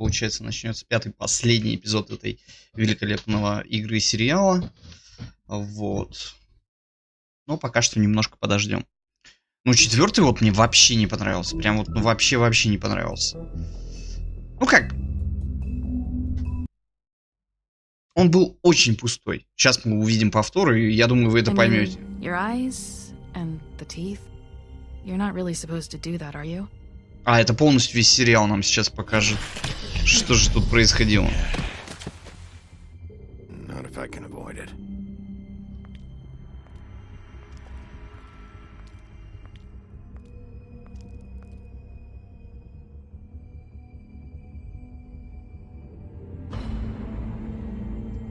получается, начнется пятый, последний эпизод этой великолепного игры сериала. Вот. Но пока что немножко подождем. Ну, четвертый вот мне вообще не понравился. Прям вот, ну, вообще не понравился. Ну как? Он был очень пустой. Сейчас мы увидим повтор, и я думаю, вы это поймете. А, это полностью весь сериал нам сейчас покажет. Что же тут происходило?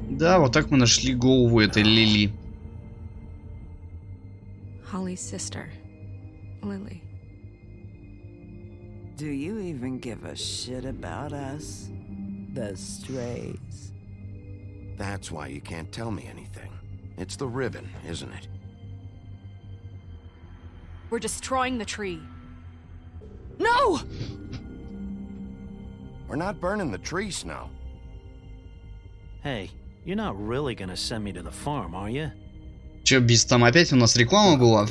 Да, вот так мы нашли голову этой Лили. Holly's sister, Lily. Do you even give a shit about us? The strays. That's why you can't tell me anything. It's the ribbon, isn't it? We're destroying the tree. No! We're not burning the tree, Snow. Hey, you're not really gonna send me to the farm, are you? Че, без там опять у нас реклама была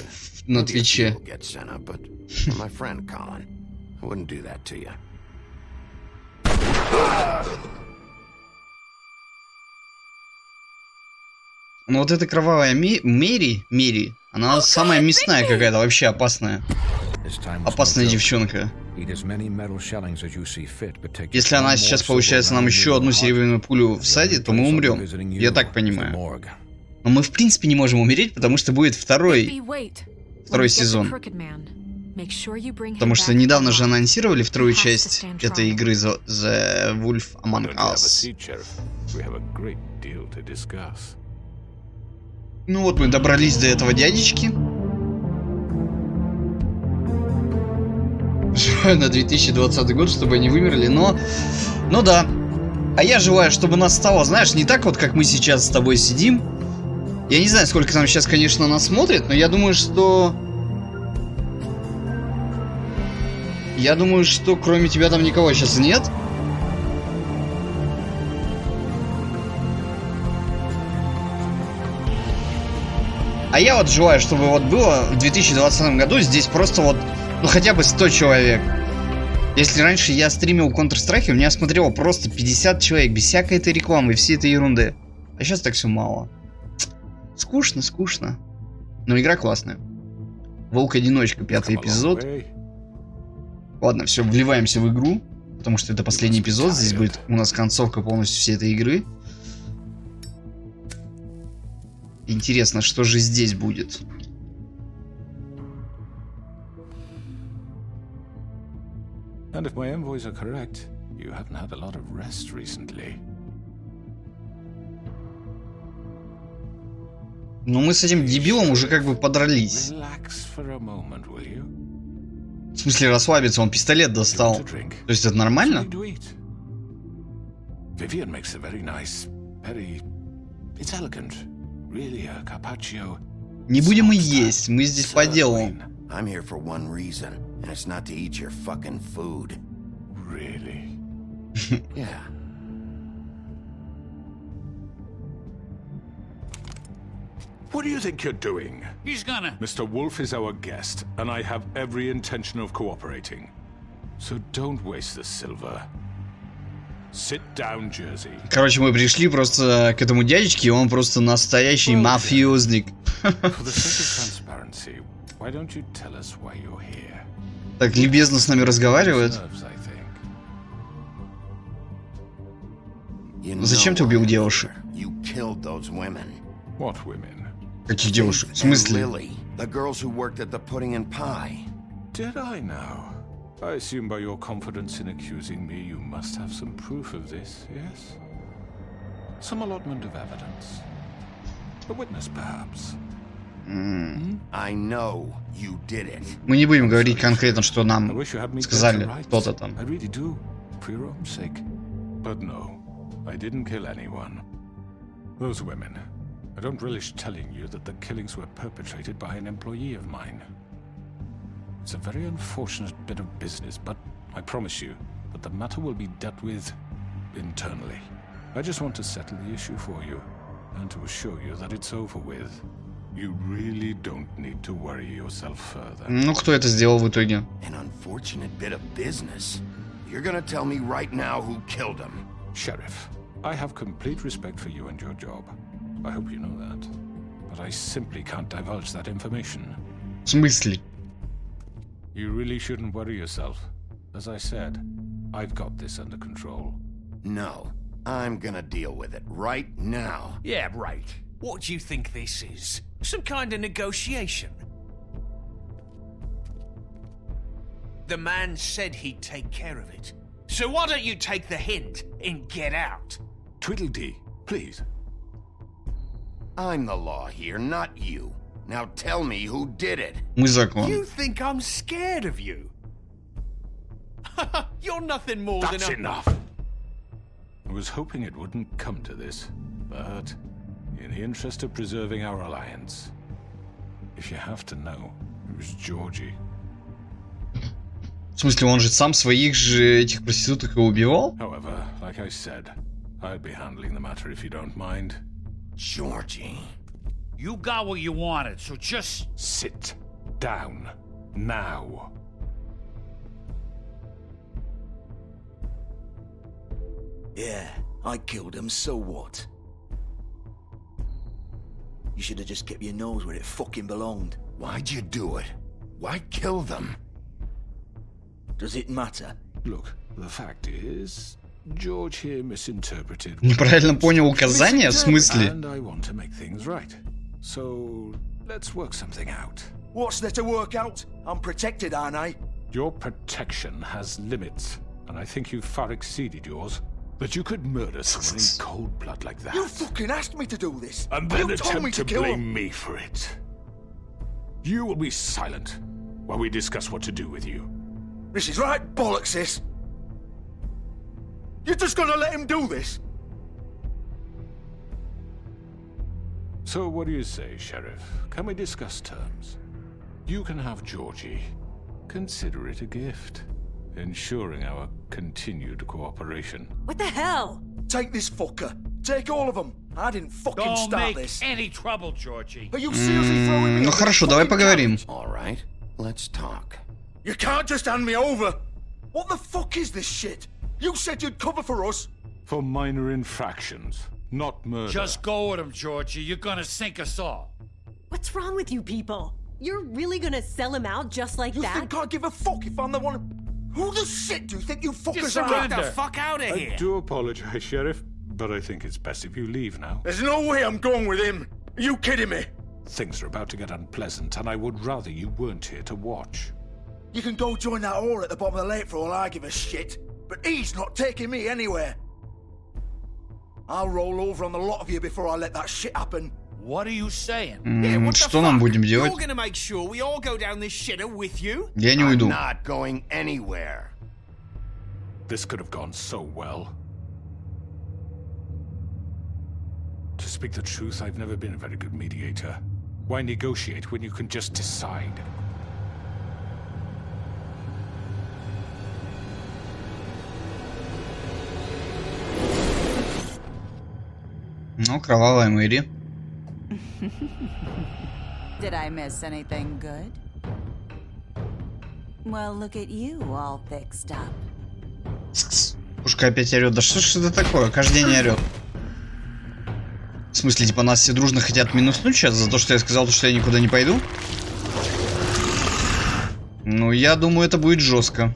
на Твиче? Ну вот эта кровавая Мэри, она самая мясная какая-то, вообще опасная. Опасная девчонка. Если она сейчас, получается, нам еще одну серебряную пулю всадит, то мы умрем. Я так понимаю. Но мы в принципе не можем умереть, потому что будет второй сезон. Потому что недавно же анонсировали вторую часть этой игры The Wolf Among Us. Ну вот мы добрались до этого дядечки. Желаю на 2020 год, чтобы они вымерли, но да. А я желаю, чтобы нас стало, знаешь, не так вот, как мы сейчас с тобой сидим. Я не знаю, сколько там сейчас, конечно, нас смотрит, но я думаю, что кроме тебя там никого сейчас нет. А я вот желаю, чтобы вот было в 2020 году здесь просто вот, ну хотя бы 100 человек. Если раньше я стримил в Counter-Strike, у меня смотрело просто 50 человек, без всякой этой рекламы и всей этой ерунды. А сейчас так все мало. Скучно. Но игра классная. Волк-одиночка, 5-й эпизод. Ладно, все, вливаемся в игру. Потому что это последний эпизод. Здесь будет у нас концовка полностью всей этой игры. Интересно, что же здесь будет. And if my envoys are correct, you haven't had a lot of rest recently. Ну мы с этим дебилом уже как бы подрались. В смысле расслабиться, он пистолет достал. То есть это нормально? Не будем мы есть, мы здесь по делу. What do you think you're doing? He's gonna... Mr. Wolf is our guest, and I have every intention of cooperating. So don't waste the silver. Sit down, Jersey. Короче, мы пришли просто к этому дядечке, и он просто настоящий мафиозник. Так любезно с нами разговаривает. Зачем ты убил девушек? Каких девушек? В смысле? Did I now? I assume by your confidence in accusing me, you must have some proof of this, yes? Some allotment of evidence. A witness, perhaps. I know you did it. Мы не будем говорить конкретно, что нам сказали кто-то там. I really do, for your own sake. But no, I didn't kill anyone. Those women. I don't relish telling you that the killings were perpetrated by an employee of mine. It's a very unfortunate bit of business, but I promise you, but the matter will be dealt with internally. I just want to settle the issue for you, and to assure you that it's over with. You really don't need to worry yourself further. Ну, кто это сделал в итоге? An unfortunate bit of business. You're gonna tell me right now who killed him. Sheriff, I have complete respect for you and your job. I hope you know that. But I simply can't divulge that information. В смысле? You really shouldn't worry yourself. As I said, I've got this under control. No, I'm gonna deal with it right now. Yeah, right. What do you think this is? Some kind of negotiation? The man said he'd take care of it. So why don't you take the hint and get out? Tweedledee, please. I'm the law here, not you. Now tell me who did it. Мы закон. You think I'm scared of you? You're nothing more That's than a... enough. I was hoping it wouldn't come to this, but in the interest of preserving our alliance, if you have to know, it was Georgie. В смысле, он же сам своих же этих проституток и убивал? However, like I said, I'll be handling the matter if you don't mind. Georgie. You got what you wanted, so just... Sit down now. Yeah, I killed him, so what? You should have just kept your nose where it fucking belonged. Why'd you do it? Why kill them? Does it matter? Look, the fact is, George here misinterpreted. Неправильно понял указания? В смысле? And I want to make things right. So, let's work something out. What's there to work out? I'm protected, aren't I? Your protection has limits, and I think you've far exceeded yours. But you could murder someone in cold blood like that. You fucking asked me to do this. And then you told me attempt to to kill blame him. me for it. You will be silent while we discuss what to do with you. This is right bollocks, this. You're just gonna let him do this? So what do you say, Sheriff? Can we discuss terms? You can have Georgie. Consider it a gift, ensuring our continued cooperation. What the hell? Take this fucker. Take all of them. I didn't fucking Don't start make this. any trouble, Georgie. Are you seriously throwing me? Ну хорошо, давай поговорим. All right, let's talk. You can't just hand me over. What the fuck is this shit? You said you'd cover for us. For minor infractions, not murder. Just go with him, Georgie. You're gonna sink us all. What's wrong with you people? You're really gonna sell him out just like You that? think I give a fuck if I'm the one? Who the shit do you think you fuckers are? Get the fuck out of I here! do apologize, Sheriff, but I think it's best if you leave now. There's no way I'm going with him. Are you kidding me? Things are about to get unpleasant, and I would rather you weren't here to watch. You can go join that whore at the bottom of the lake for all I give a shit. But he's not taking me anywhere. I'll roll over on the lot of you before I let that shit happen. What are you saying? Что нам будем делать? You're gonna make sure we all go down this shitter with you? Я не I'm уйду. not going anywhere. This could have gone so well. To speak the truth, I've never been a very good mediator. Why negotiate when you can just decide? Ну, кровавая Мэри. Did I miss anything good? Well, look at you, all fixed up. Пушка опять орет. Да что ж это такое? Каждый день орет. В смысле, типа нас все дружно хотят минуснуть сейчас за то, что я сказал, что я никуда не пойду? Ну, я думаю, это будет жестко.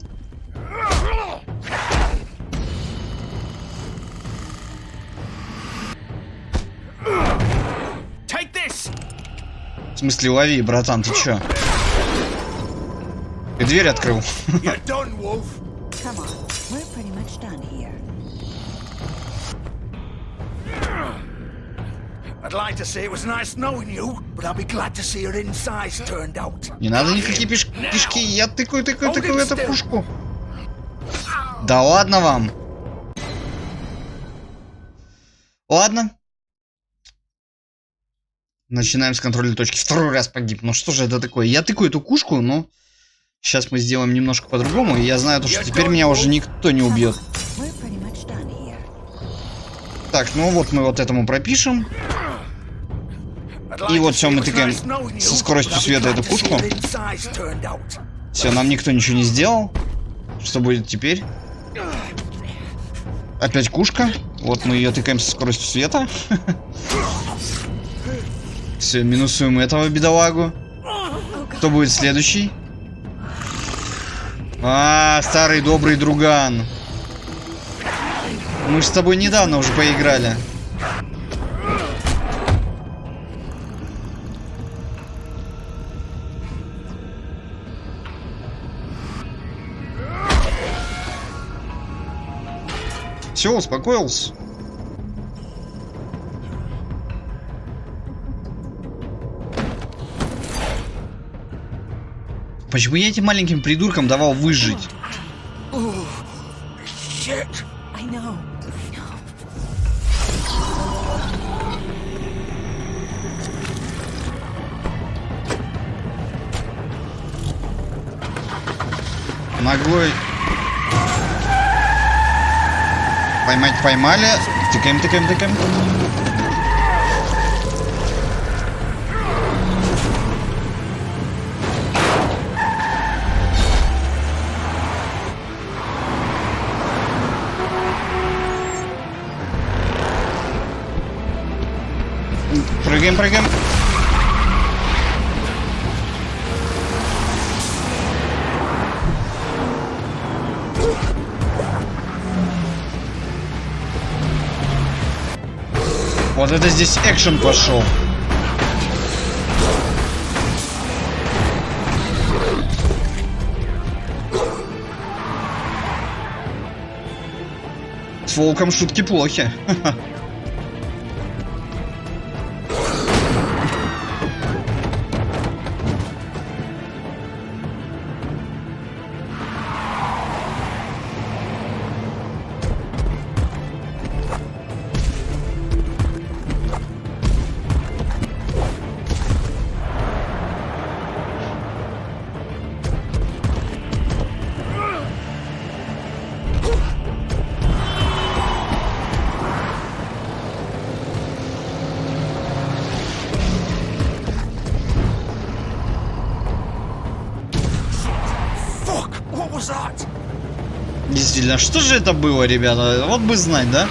В смысле, лови, братан, ты чё? Ты дверь открыл. You're done, Wolf. Come on, we're pretty much done here. I'd like to say it was nice knowing you, but I'll be glad to see your insides turned out. Не надо никакие пешки, я тыкаю эту пушку. Да ладно вам. Ладно. Начинаем с контрольной точки. Второй раз погиб. Ну что же это такое? Я тыкаю эту кушку, но Сейчас мы сделаем немножко по-другому, и я знаю, то, что теперь меня уже никто не убьет. Так, ну вот мы вот этому пропишем. И вот все, мы тыкаем со скоростью света эту кушку. Все, нам никто ничего не сделал. Что будет теперь? Опять кушка. Вот мы ее тыкаем со скоростью света. Все, минусуем этого бедолагу. Кто будет следующий? А, старый добрый друган. Мы же с тобой недавно уже поиграли. Все, успокоился. Почему я этим маленьким придуркам давал выжить? Ногой. Поймать поймали. Тыкаем, тыкаем, тыкаем. Прыгаем, прыгаем. Вот это здесь экшен пошел. С волком шутки плохи. Действительно, что же это было, ребята? Вот бы знать, да?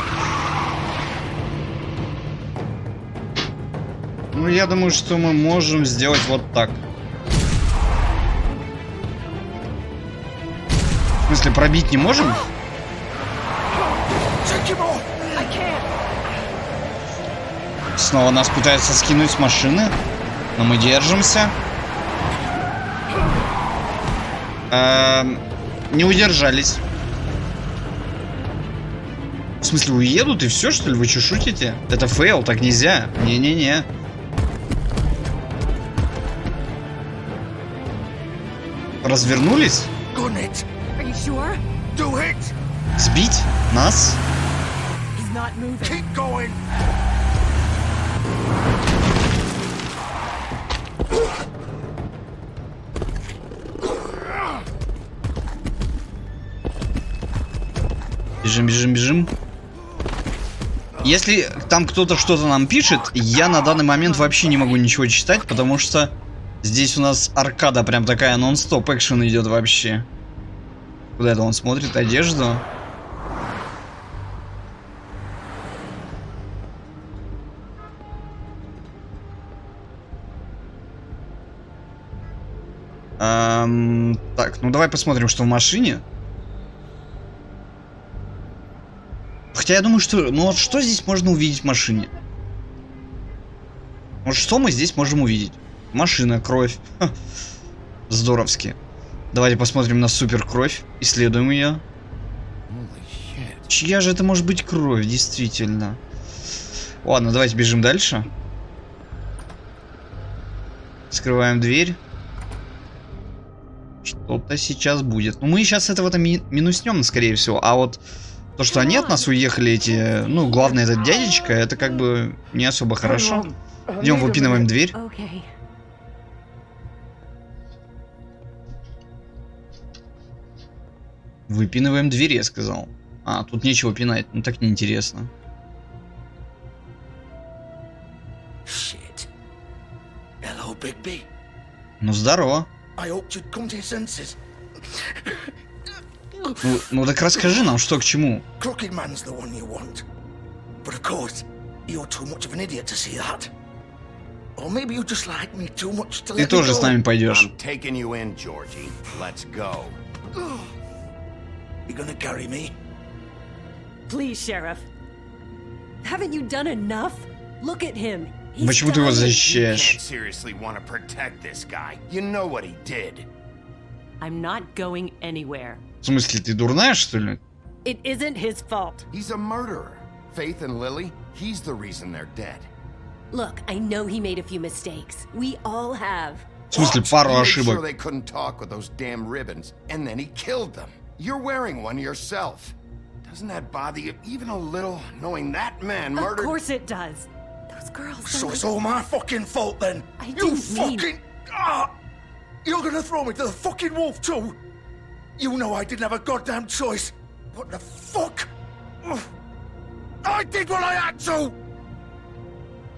Ну, я думаю, что мы можем сделать вот так. В смысле, пробить не можем? Снова нас пытаются скинуть с машины, но мы держимся. Не удержались. В смысле, уедут и все, что ли? Вы что, шутите? Это фейл, так нельзя. Не-не-не. Развернулись? Сбить нас? Бежим, бежим, бежим. Если там кто-то что-то нам пишет, я на данный момент вообще не могу ничего читать, потому что здесь у нас аркада прям такая, нон-стоп экшен идет вообще. Куда это он смотрит? Одежду. Так, ну давай посмотрим, что в машине. Хотя я думаю, что... Ну вот что здесь можно увидеть в машине? Вот что мы здесь можем увидеть? Машина, кровь. Ха. Здоровски. Давайте посмотрим на супер кровь. Исследуем ее. Чья же это может быть кровь, действительно? Ладно, давайте бежим дальше. Скрываем дверь. Что-то сейчас будет. Ну мы сейчас этого-то минуснем, скорее всего. А вот... То, что они от нас уехали, эти... Ну, главное, этот дядечка, это как бы не особо хорошо. Идем, выпинываем дверь. Выпинываем двери, я сказал. А, тут нечего пинать, ну так неинтересно. Shit. Hello, Bigby. Ну здорово. I hoped you'd come to your senses. Ну так расскажи нам, что к чему. Crooked man's the one you want. But of course, you're too much of an idiot to see that. Or maybe you just like me too much to let me go. Ты тоже с нами пойдешь. I'm taking you in, Georgie. Let's go. You gonna carry me? Please, Sheriff. Haven't you done enough? Look at him. He's Почему ты его dying. You защищаешь? can't seriously want to protect this guy. You know what he did. I'm not going anywhere. В смысле, ты дурная, что ли? It isn't his fault. He's a murderer. Faith and Lily, he's the reason they're dead. Look, I know he made a few mistakes. We all have. В смысле, пару He made ошибок. sure they couldn't talk with those damn ribbons, and then he killed them. You're wearing one yourself. Doesn't that bother you even a little, knowing that man murdered? Of course it does. Those girls. So don't- it's all my fucking fault then? I You didn't mean- fucking... You're gonna throw me to the fucking wolf too? You know I didn't have a goddamn choice. What the fuck? I did what I had to!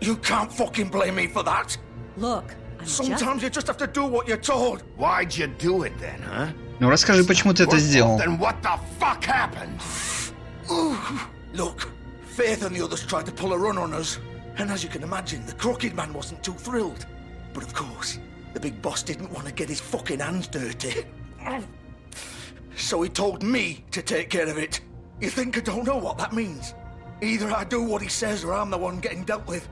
You can't fucking blame me for that. Look, I'm Sometimes you just have to do what you're told. Why'd you do it then, huh? Ну расскажи, почему ты это сделал. Then what the fuck happened? Look, Faith and the others tried to pull a run on us. And as you can imagine, the crooked man wasn't too thrilled. But of course, the big boss didn't want to get his fucking hands dirty. So he told me to take care of it. You think I don't know what that means? Either I do what he says or I'm the one getting dealt with.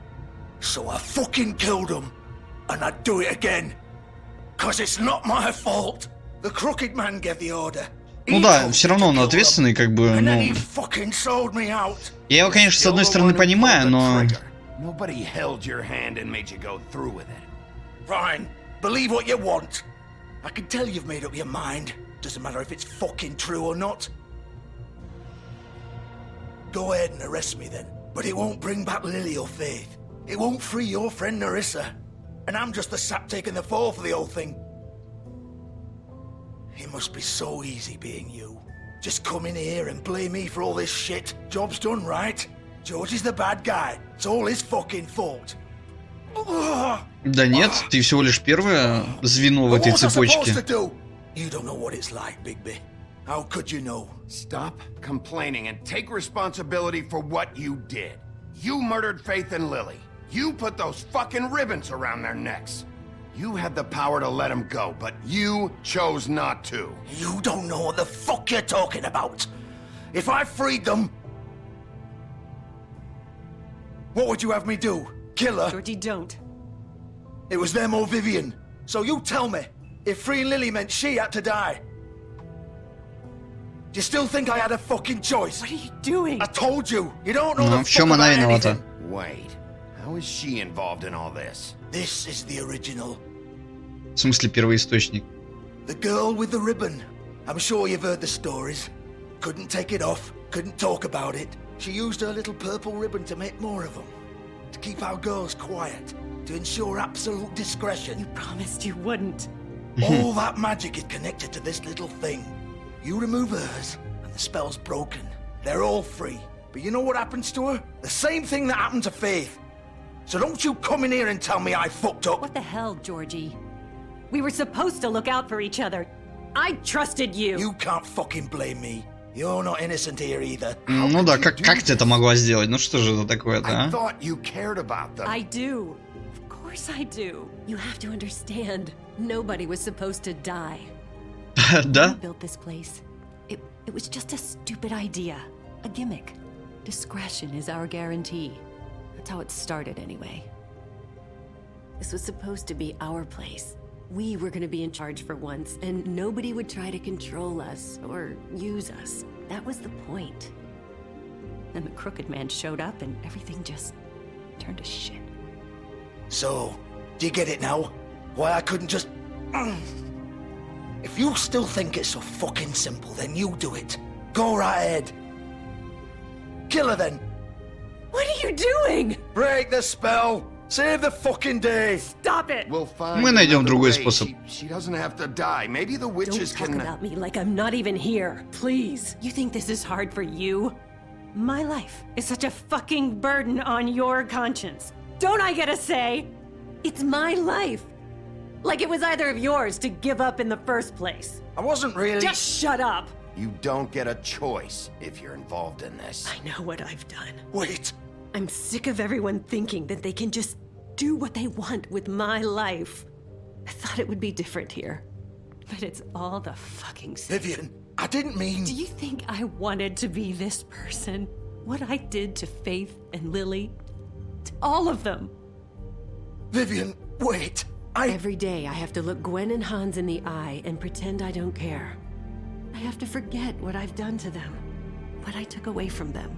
So I fucking killed him. And I'd do it again. Cause it's not my fault. The crooked man gave the order. Ну да, все равно он ответственный, как бы, And then ну... he fucking sold me out. Я его, конечно, с одной стороны понимаю, но... Nobody held your hand and made you go through with it. Fine. Believe what you want. I can tell you've made up your mind. Doesn't matter if it's fucking true or not. Go ahead and arrest me then. But it won't bring back Lily or Faith. It won't free your friend Narissa. And I'm just the sap taking the fall for the whole thing. It must be so easy being you. Just come in here and blame me for all this shit. Job's done, right? George is the bad guy. It's all his fucking fault. Да нет, ты всего лишь первое звено в этой цепочке. You don't know what it's like, Bigby. How could you know? Stop complaining and take responsibility for what you did. You murdered Faith and Lily. You put those fucking ribbons around their necks. You had the power to let them go, but you chose not to. You don't know what the fuck you're talking about. If I freed them... What would you have me do? Kill her? Georgie, don't. It was them or Vivian. So you tell me, if freeing Lily meant she had to die. Do you still think I had a fucking choice? What are you doing? I told you. You don't know Ну, the в чем fuck она about виновата? anything. Wait, how is she involved in all this? This is the original. В смысле, первоисточник. The girl with the ribbon. I'm sure you've heard the stories. Couldn't take it off, couldn't talk about it. She used her little purple ribbon to make more of them. To keep our girls quiet. To ensure absolute discretion. You promised you wouldn't. All that magic is connected to this little thing. You remove hers, and the spell's broken. They're all free. But you know what happens to her? The same thing that happened to Faith. So don't you come in here and tell me I fucked up. What the hell, Georgie? We were supposed to look out for each other. I trusted you. You can't fucking blame me. You're not innocent here either. Ну да, как ты это могла сделать? Ну что же это такое-то, I а? thought you cared about them. I do. Of course I do. You have to understand. Nobody was supposed to die. Да? We built this place. It was just a stupid idea. A gimmick. Discretion is our guarantee. That's how it started anyway. This was supposed to be our place. We were gonna be in charge for once, and nobody would try to control us or use us. That was the point. Then the crooked man showed up and everything just turned to shit. So, do you get it now? Why I couldn't just... If you still think it's so fucking simple, then you do it. Go right ahead. Kill her then. What are you doing? Break the spell. Save the fucking day. Stop it! We'll find Мы найдем another другой way. способ. She doesn't have to die. Maybe the witches Don't talk can. about me like I'm not even here, please. You think this is hard for you? My life is such a fucking burden on your conscience. Don't I get a say? It's my life. Like it was either of yours to give up in the first place. I wasn't really. Just shut up. You don't get a choice if you're involved in this. I know what I've done. Wait. I'm sick of everyone thinking that they can just do what they want with my life. I thought it would be different here. But it's all the fucking same. Vivian, I didn't mean. Do you think I wanted to be this person? What I did to Faith and Lily? To all of them. Vivian, wait. Every day I have to look Gwen and Hans in the eye and pretend I don't care. I have to forget what I've done to them, what I took away from them.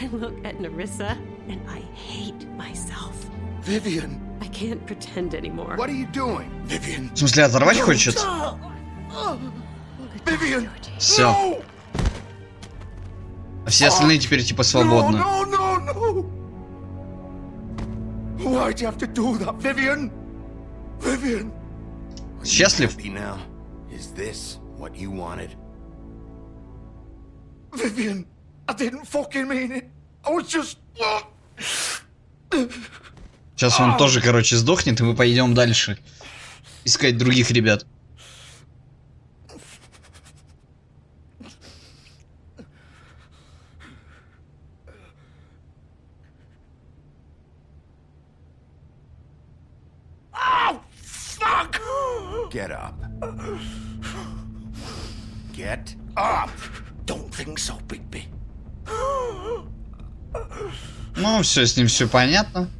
I look at Nerissa and I hate myself. Vivian. I can't pretend anymore. What are you doing? Vivian. В смысле, оторвать хочет? Vivian. Все. No. А все остальные теперь типа свободны. No, no, no, no. Why'd you have to do that, Vivian? Vivian. Счастлив? Happy now? Is this what you wanted? Vivian, I didn't fucking mean it. I was just. Сейчас он тоже, короче, сдохнет, и мы пойдем дальше искать других ребят. Oh, fuck! Get up. Get up. Don't think so, Bigby. Ну, все, с ним все понятно.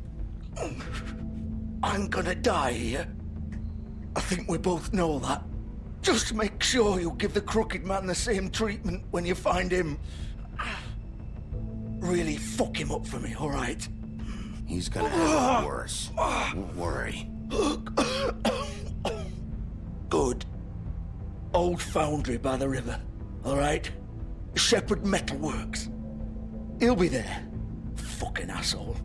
I'm gonna die here. I think we both know that. Just make sure you give the crooked man the same treatment when you find him. Really fuck him up for me, alright? He's gonna have it worse. Don't worry. Good. Old foundry by the river, alright? Shepherd Metalworks. He'll be there. Fucking asshole.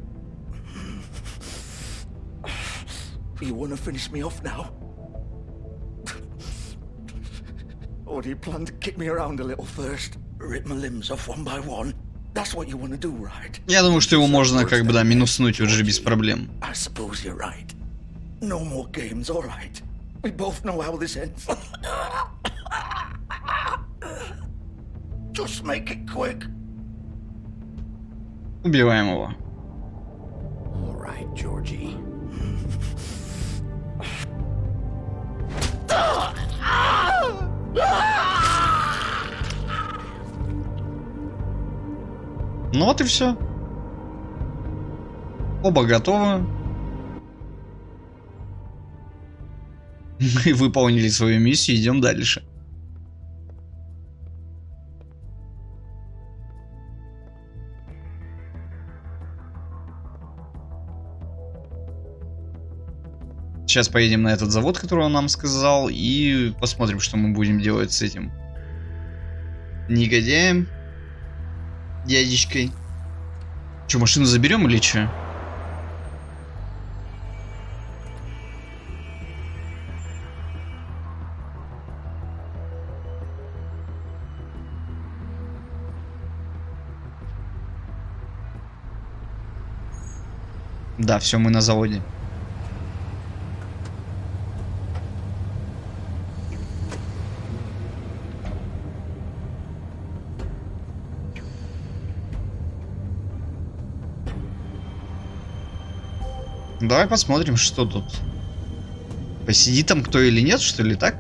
You wanna finish me off now? Or do you plan to kick me around a little first? Rip my limbs off one by one? That's what you wanna do, right? Я думаю, что его можно как бы, да, минуснуть уже без проблем. I suppose you're right. No more games, alright. We both know how this ends. Just make it quick. Убиваем его. All right, Georgie. Ну вот и все. Оба готовы. Мы выполнили свою миссию, идем дальше. Сейчас поедем на этот завод, который он нам сказал, и посмотрим, что мы будем делать с этим негодяем, дядечкой. Че, машину заберем или че? Да, все, мы на заводе. Давай посмотрим, что тут. Посидит там кто или нет, что ли, так?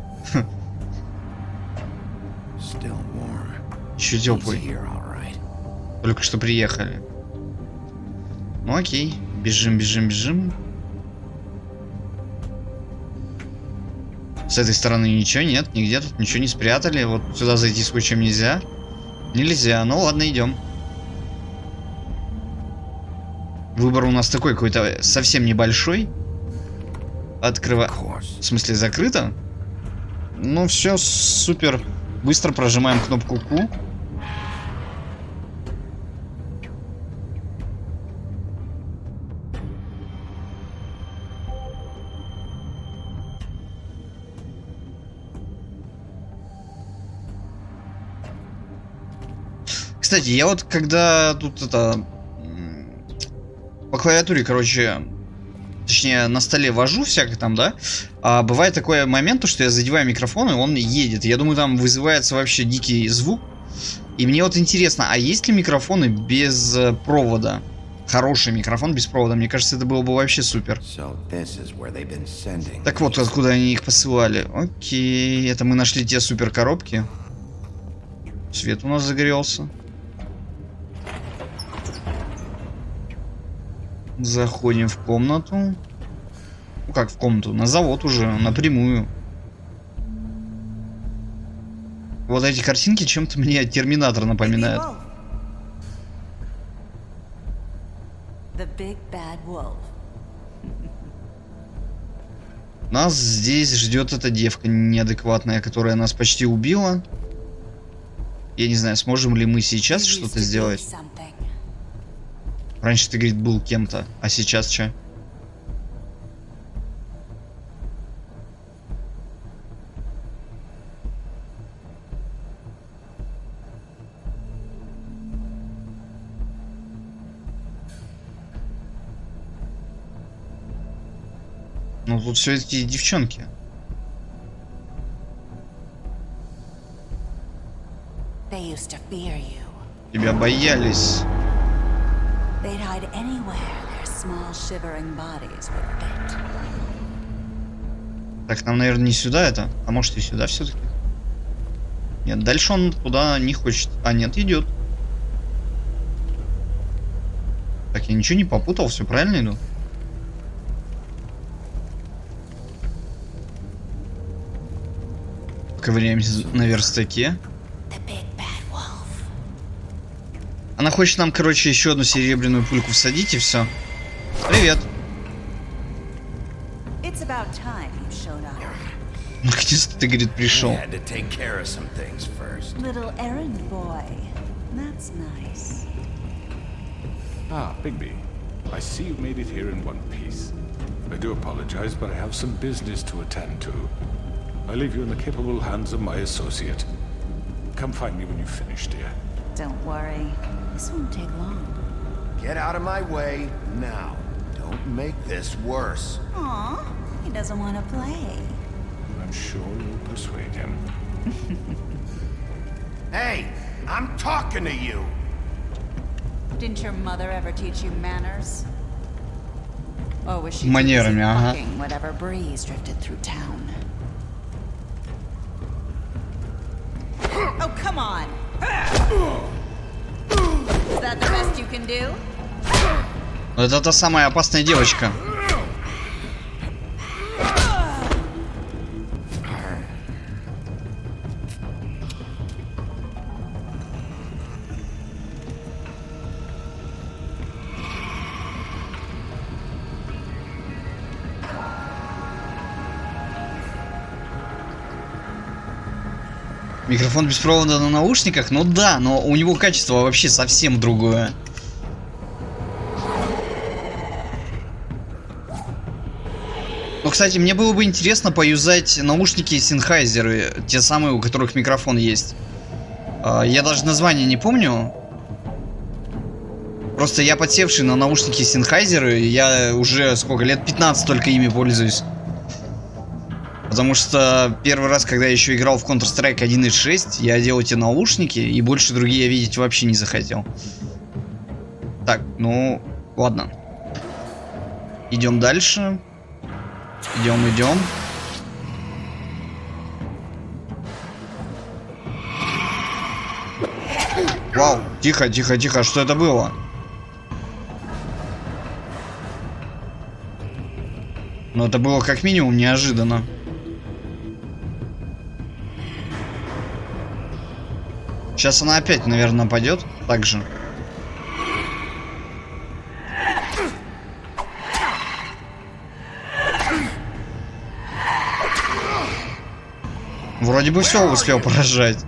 Еще теплый. Только что приехали. Ну окей. Бежим, бежим, бежим. С этой стороны ничего нет. Нигде тут ничего не спрятали. Вот сюда зайти случаем нельзя. Нельзя. Ну ладно, идем. Выбор у нас такой какой-то совсем небольшой. В смысле, закрыто? Ну все, супер. Быстро прожимаем кнопку Q. Кстати, я вот когда тут по клавиатуре, короче, точнее на столе вожу всякое там, да, бывает такой момент, что я задеваю микрофон, и он едет. Я думаю, там вызывается вообще дикий звук. И мне вот интересно, а есть ли микрофоны без провода? Хороший микрофон без провода. Мне кажется, это было бы вообще супер. Так вот, откуда они их посылали. Окей, это мы нашли те супер коробки. Свет у нас загорелся. Заходим в комнату. Ну как в комнату? На завод уже, напрямую. Вот эти картинки чем-то мне Терминатор напоминают. Нас здесь ждет эта девка неадекватная, которая нас почти убила. Я не знаю, сможем ли мы сейчас что-то сделать. Раньше ты, говорит, был кем-то, а сейчас что? Ну тут все эти девчонки. Тебя боялись. Так, нам, наверное, не сюда это, а может и сюда все-таки. Нет, дальше он туда не хочет. А нет, идет. Так, я ничего не попутал, все правильно иду. Ковыряемся на верстаке. Она хочет нам, короче, еще одну серебряную пульку всадить и все. Привет. Наконец-то ты, говорит, пришел. Ah, Bigby. I see you made it here in one piece. I do apologize, but I have some business to attend to. I leave you in the capable hands of my associate. Come find me when you've finished, dear. Don't worry. This won't take long. Get out of my way now. Don't make this worse. Aw, he doesn't want to play. I'm sure you'll persuade him. Hey, I'm talking to you. Didn't your mother ever teach you manners? Or was she Манерами, ага. fucking whatever breeze drifted through town? Oh, come on. Is that the best you can do? Это та самая опасная девочка. Микрофон без провода на наушниках? Ну да, но у него качество вообще совсем другое. Ну, кстати, мне было бы интересно поюзать наушники Sennheiser, те самые, у которых микрофон есть. Я даже название не помню. Просто я подсевший на наушники Sennheiser, и я уже сколько лет 15 только ими пользуюсь. Потому что первый раз, когда я еще играл в Counter-Strike 1.6, я одел эти наушники, и больше другие я видеть вообще не захотел. Так, ну, ладно. Идем дальше. Идем. Вау, тихо, что это было? Ну, это было как минимум неожиданно. Сейчас она опять, наверное, нападет. Так же. Вроде бы все успел поражать.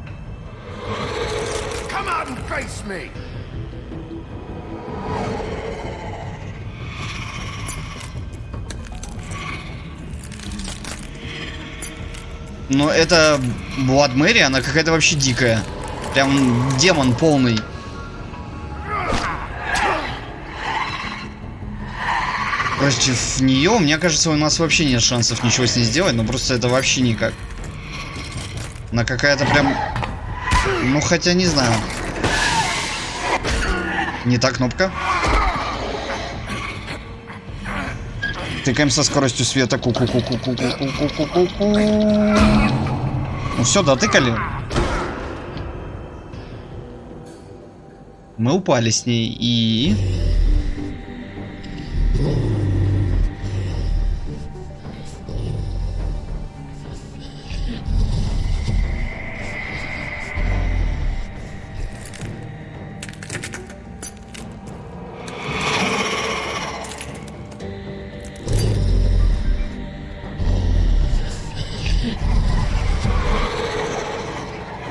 Но это Blood Mary, она какая-то вообще дикая. Прям демон полный. Против нее, мне кажется, у нас вообще нет шансов ничего с ней сделать, но просто это вообще никак. Она какая-то прям... Ну, хотя не знаю. Не та кнопка. Тыкаем со скоростью света. Ку-ку-ку-ку-ку-ку-ку-ку-ку-ку-ку. Ну все, дотыкали. Мы упали с ней и...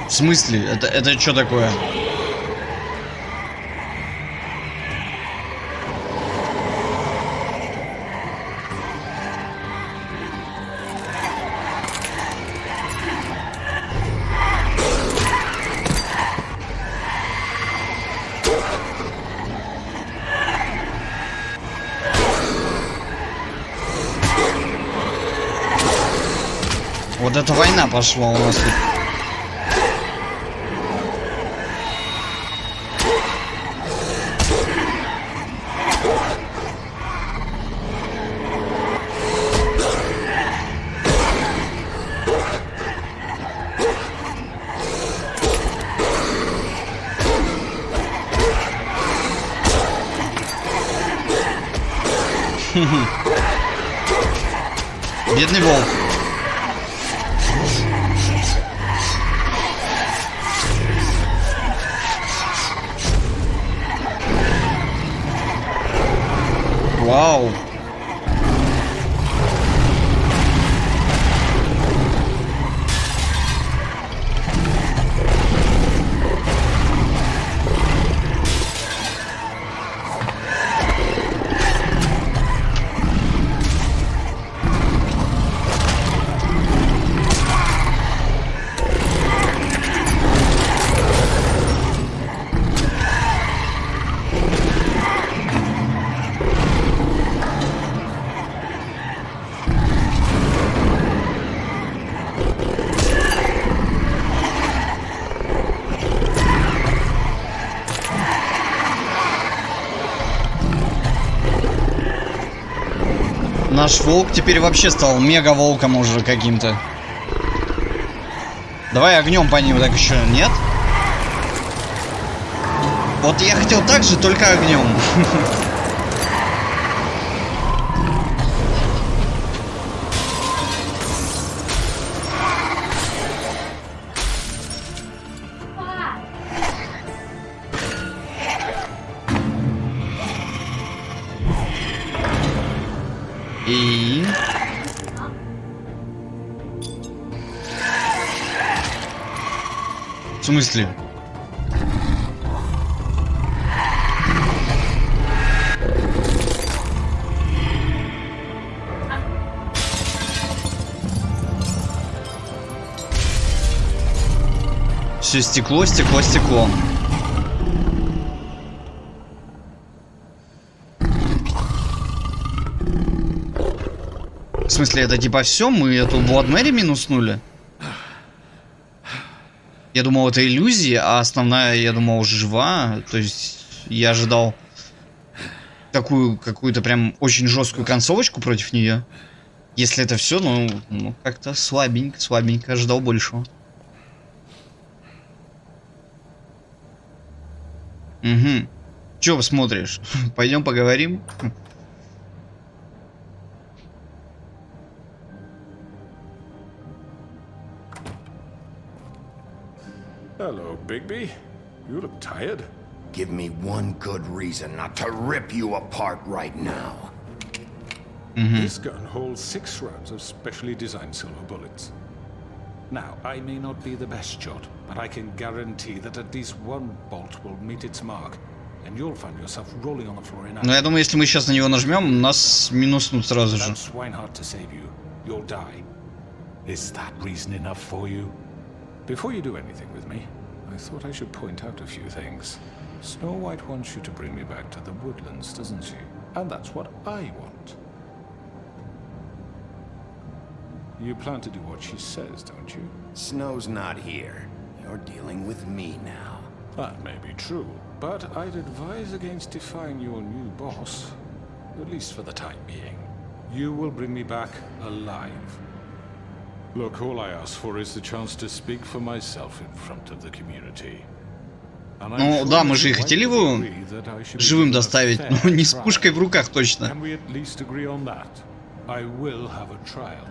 В смысле? Это что такое? Вот эта война пошла у нас тут. Бедный волк. Вау. Наш волк теперь вообще стал мега-волком уже каким-то. Давай огнем по ним, так еще нет? Вот я хотел так же, только огнем. И... В смысле? Все стекло, стекло, стекло. В смысле, это типа все? Мы эту Blood Mary минуснули? Я думал, это иллюзия, а основная, я думал, жива. То есть я ожидал такую какую-то прям очень жесткую концовочку против нее. Если это все, ну как-то слабенько ожидал большего. Угу. Че смотришь? Пойдем поговорим. Hello, Bigby. You look tired. Give me one good reason not to rip you apart right now. This gun holds 6 rounds of specially designed silver bullets. Now, I may not be the best shot, but I can guarantee that at least one bolt will meet its mark, and you'll find yourself rolling on the floor in. Но я думаю, если мы сейчас на него нажмем, нас минуснут сразу же. Swinehard to save you. You'll die. Is that reason enough for you? Before you do anything with me, I thought I should point out a few things. Snow White wants you to bring me back to the woodlands, doesn't she? And that's what I want. You plan to do what she says, don't you? Snow's not here. You're dealing with me now. That may be true, but I'd advise against defying your new boss, at least for the time being. You will bring me back alive. Look, all I ask for is the chance to speak for myself in front of the community. Ну да, мы же и хотели его живым доставить, но не с пушкой в руках точно. Can we at least agree on that? I will have a trial.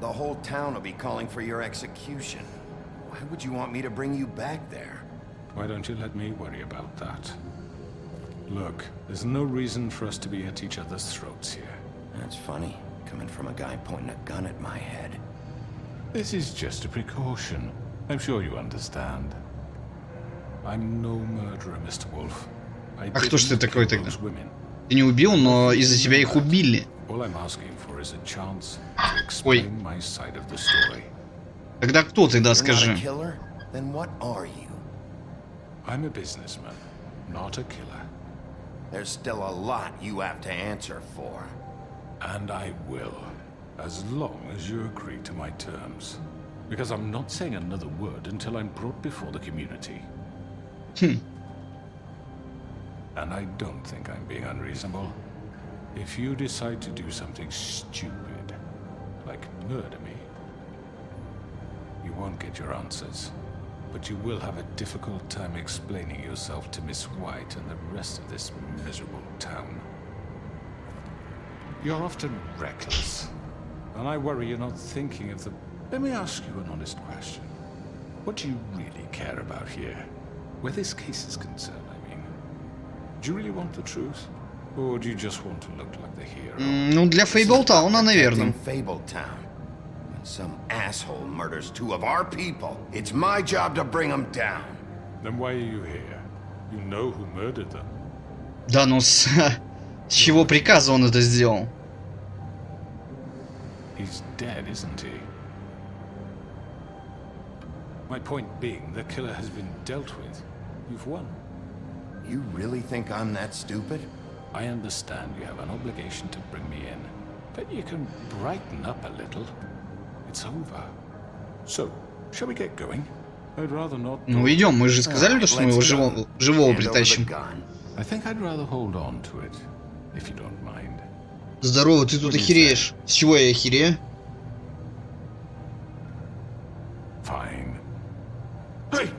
The whole town will be calling for your execution. Why would you want me to bring you back there? Why don't you let me worry about that? Look, there's no reason for us to be at each other's throats here. That's funny, coming from a guy pointing a gun at my head. This is just a precaution. I'm sure you understand. I'm no murderer, Mr. Wolf. А кто ж ты такой тогда? Ты не убил, но из-за тебя их убили. Ой. Тогда кто тогда, скажи? I'm a businessman, not a killer. There's still a lot you have to answer for. And I will, as long as you agree to my terms. Because I'm not saying another word until I'm brought before the community. And I don't think I'm being unreasonable. If you decide to do something stupid, like murder me, you won't get your answers. But you will have a difficult time explaining yourself to Miss White and the rest of this miserable town. You're often reckless, and I worry you're not thinking of the... Let me ask you an honest question. What do you really care about here? Where this case is concerned, I mean. Do you really want the truth? Or do you just want to look like the hero? Ну, для Фейблтауна, наверное. Фейблтаун. When some asshole murders two of our people, it's my job to bring them down. Then why are you here? You know who murdered them. Да, ну с чего приказа он это сделал? He's dead, isn't he? My point being, the killer has been dealt with. You've won. You really think I'm that stupid? I understand you have an obligation to bring me in, but you can brighten up a little. It's over. So, shall we get going? I'd rather not. Ну идем, мы же сказали, что мы его живого притащим. I think I'd rather hold on to it, if you don't mind. Здорово, ты тут охереешь. С чего я охерею? Fine. Hey!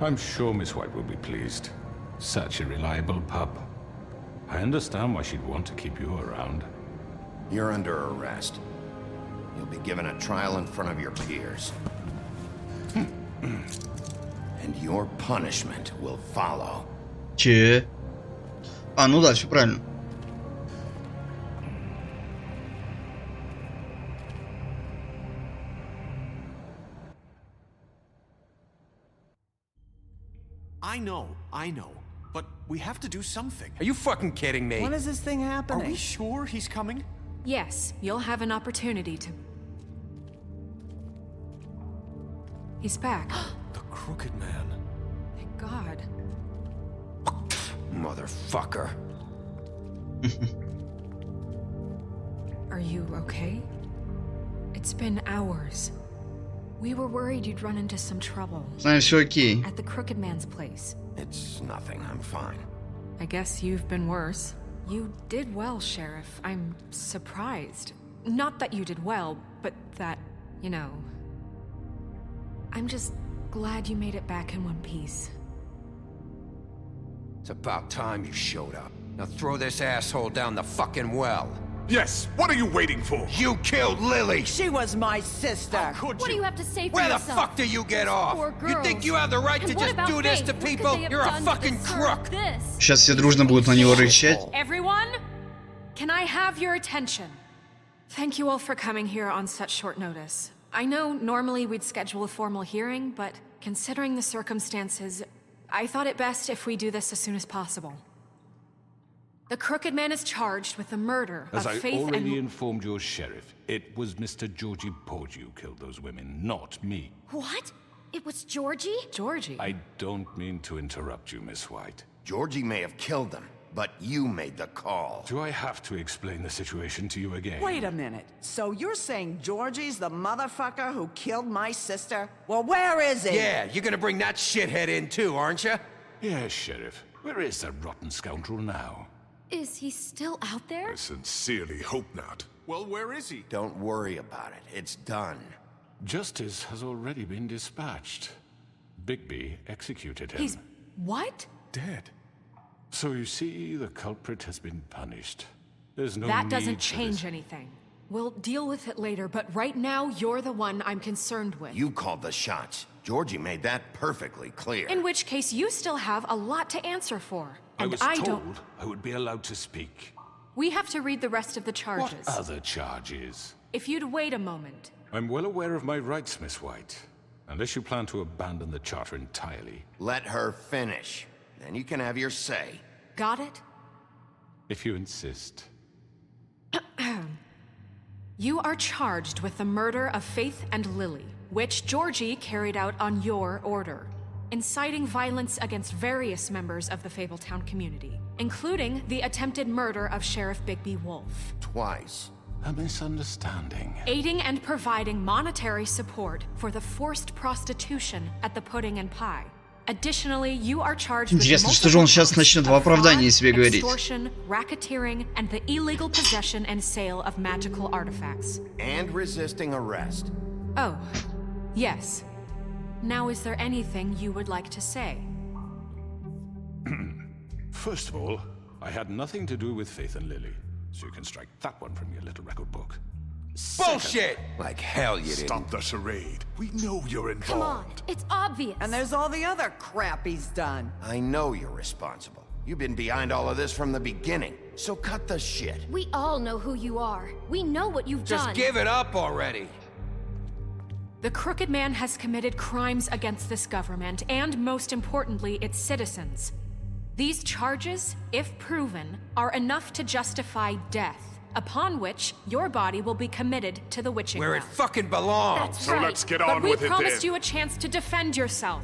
I'm sure Miss White will be pleased. Such a reliable pup. I understand why she'd want to keep you around. You're under arrest. You'll be given a trial in front of your peers. And your punishment will follow. Че? А, ну да, все правильно. I know, but we have to do something. Are you fucking kidding me? When is this thing happening? Are we sure he's coming? Yes, you'll have an opportunity to... He's back. The Crooked Man. Thank God. Motherfucker. Are you okay? It's been hours. We were worried you'd run into some trouble. Знаем, все окей. At the Crooked Man's place. It's nothing, I'm fine. I guess you've been worse. You did well, Sheriff. I'm surprised. Not that you did well, but that, you know... I'm just glad you made it back in one piece. It's about time you showed up. Now throw this asshole down the fucking well. Yes, what are you waiting for? You killed Lily! She was my sister. How could What do you have to say for Where yourself? the fuck do you get off? Poor You think you have the right And to what just about do this Faith? to What could people? they have You're a done to fucking deserve crook. this? Сейчас все дружно будут на него рычать. Everyone, can I have your attention? Thank you all for coming here on such short notice. I know normally we'd schedule a formal hearing, but considering the circumstances, I thought it best if we do this as soon as possible. The Crooked Man is charged with the murder As of I Faith and... already informed your sheriff, it was Mr. Georgie Porgy who killed those women, not me. What? It was Georgie? Georgie? I don't mean to interrupt you, Miss White. Georgie may have killed them, but you made the call. Do I have to explain the situation to you again? Wait a minute. So you're saying Georgie's the motherfucker who killed my sister? Well, where is he? Yeah, you're gonna bring that shithead in too, aren't you? Yes, Sheriff. Where is that rotten scoundrel now? Is he still out there? I sincerely hope not. Well, where is he? Don't worry about it. It's done. Justice has already been dispatched. Bigby executed him. He's... what? Dead. So you see, the culprit has been punished. There's no That need doesn't for change this. anything. We'll deal with it later, but right now, you're the one I'm concerned with. You called the shots. Georgie made that perfectly clear. In which case, you still have a lot to answer for. I And was I told don't... I would be allowed to speak. We have to read the rest of the charges. What other charges? If you'd wait a moment. I'm well aware of my rights, Miss White. Unless you plan to abandon the charter entirely. Let her finish. Then you can have your say. Got it? If you insist. You are charged with the murder of Faith and Lily, which Georgie carried out on your order, inciting violence against various members of the Fabletown community, including the attempted murder of Sheriff Bigby Wolf. Twice. A misunderstanding. Aiding and providing monetary support for the forced prostitution at the Pudding and Pie. Additionally, you are charged with Интересно, что же он сейчас начнет в оправдании себе говорить. extortion, racketeering, and the illegal possession and sale of magical artifacts. And resisting arrest. Oh, yes. Now, is there anything you would like to say? First of all, I had nothing to do with Faith and Lily, so you can strike that one from your little record book. Bullshit! Like hell you didn't. Stop the charade. We know you're involved. Come on, it's obvious. And there's all the other crap he's done. I know you're responsible. You've been behind all of this from the beginning. So cut the shit. We all know who you are. We know what you've done. Just give it up already. The Crooked Man has committed crimes against this government and, most importantly, its citizens. These charges, if proven, are enough to justify death, upon which your body will be committed to the witching Where it well. fucking belongs. That's So right. let's get but on we with it promised then. you a chance to defend yourself,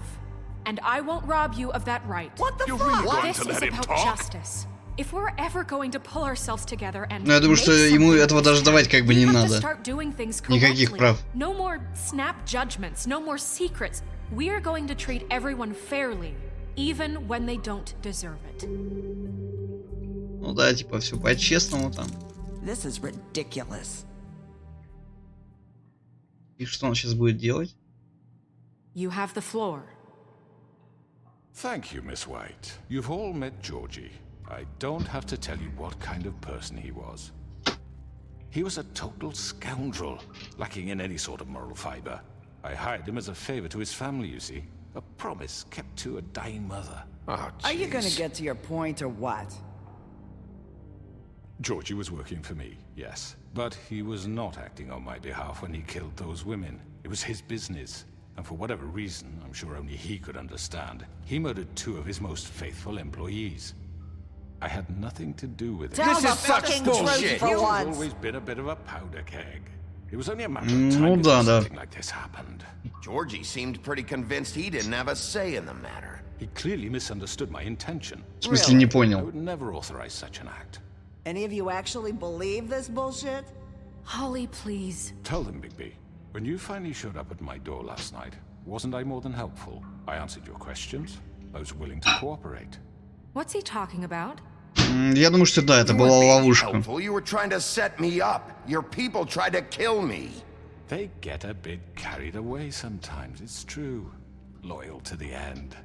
and I won't rob you of that right. What the You're fuck? really going This to is let him about talk? justice. If we're ever going to pull ourselves together and Ну, я думаю, что make ему something этого of даже this давать как бы we не have to надо. start doing things Никаких correctly. прав. No more snap judgments, no more secrets. We are going to treat everyone fairly, even when they don't deserve it. Ну да, типа все по-честному там. This is ridiculous. И что он сейчас будет делать? You have the floor. Thank you, Miss White. You've all met Georgie. I don't have to tell you what kind of person he was. He was a total scoundrel, lacking in any sort of moral fiber. I hired him as a favor to his family, you see. A promise kept to a dying mother. Oh, Are you gonna jeez. get to your point or what? Georgie was working for me, yes. But he was not acting on my behalf when he killed those women. It was his business. And for whatever reason, I'm sure only he could understand, he murdered 2 of his most faithful employees. I had nothing to do with it. Tell This the is such fucking bullshit. truth for He's once. always been a bit of a powder keg. It was only a matter of time Ну да, before да. something like this happened. Georgie seemed pretty convinced he didn't have a say in the matter. He clearly misunderstood my intention. В смысле не I понял? would never authorize such an act. Any of you actually believe this bullshit? Holly, please. Tell them, Bigby, when you finally showed up at my door last night, wasn't I more than helpful? I answered your questions. I was willing to cooperate. What's he talking about? Я думаю, что да, это была ловушка. Helpful. You were trying to set me up. Your people tried to kill me. They get a bit carried away sometimes, it's true. Loyal to the end.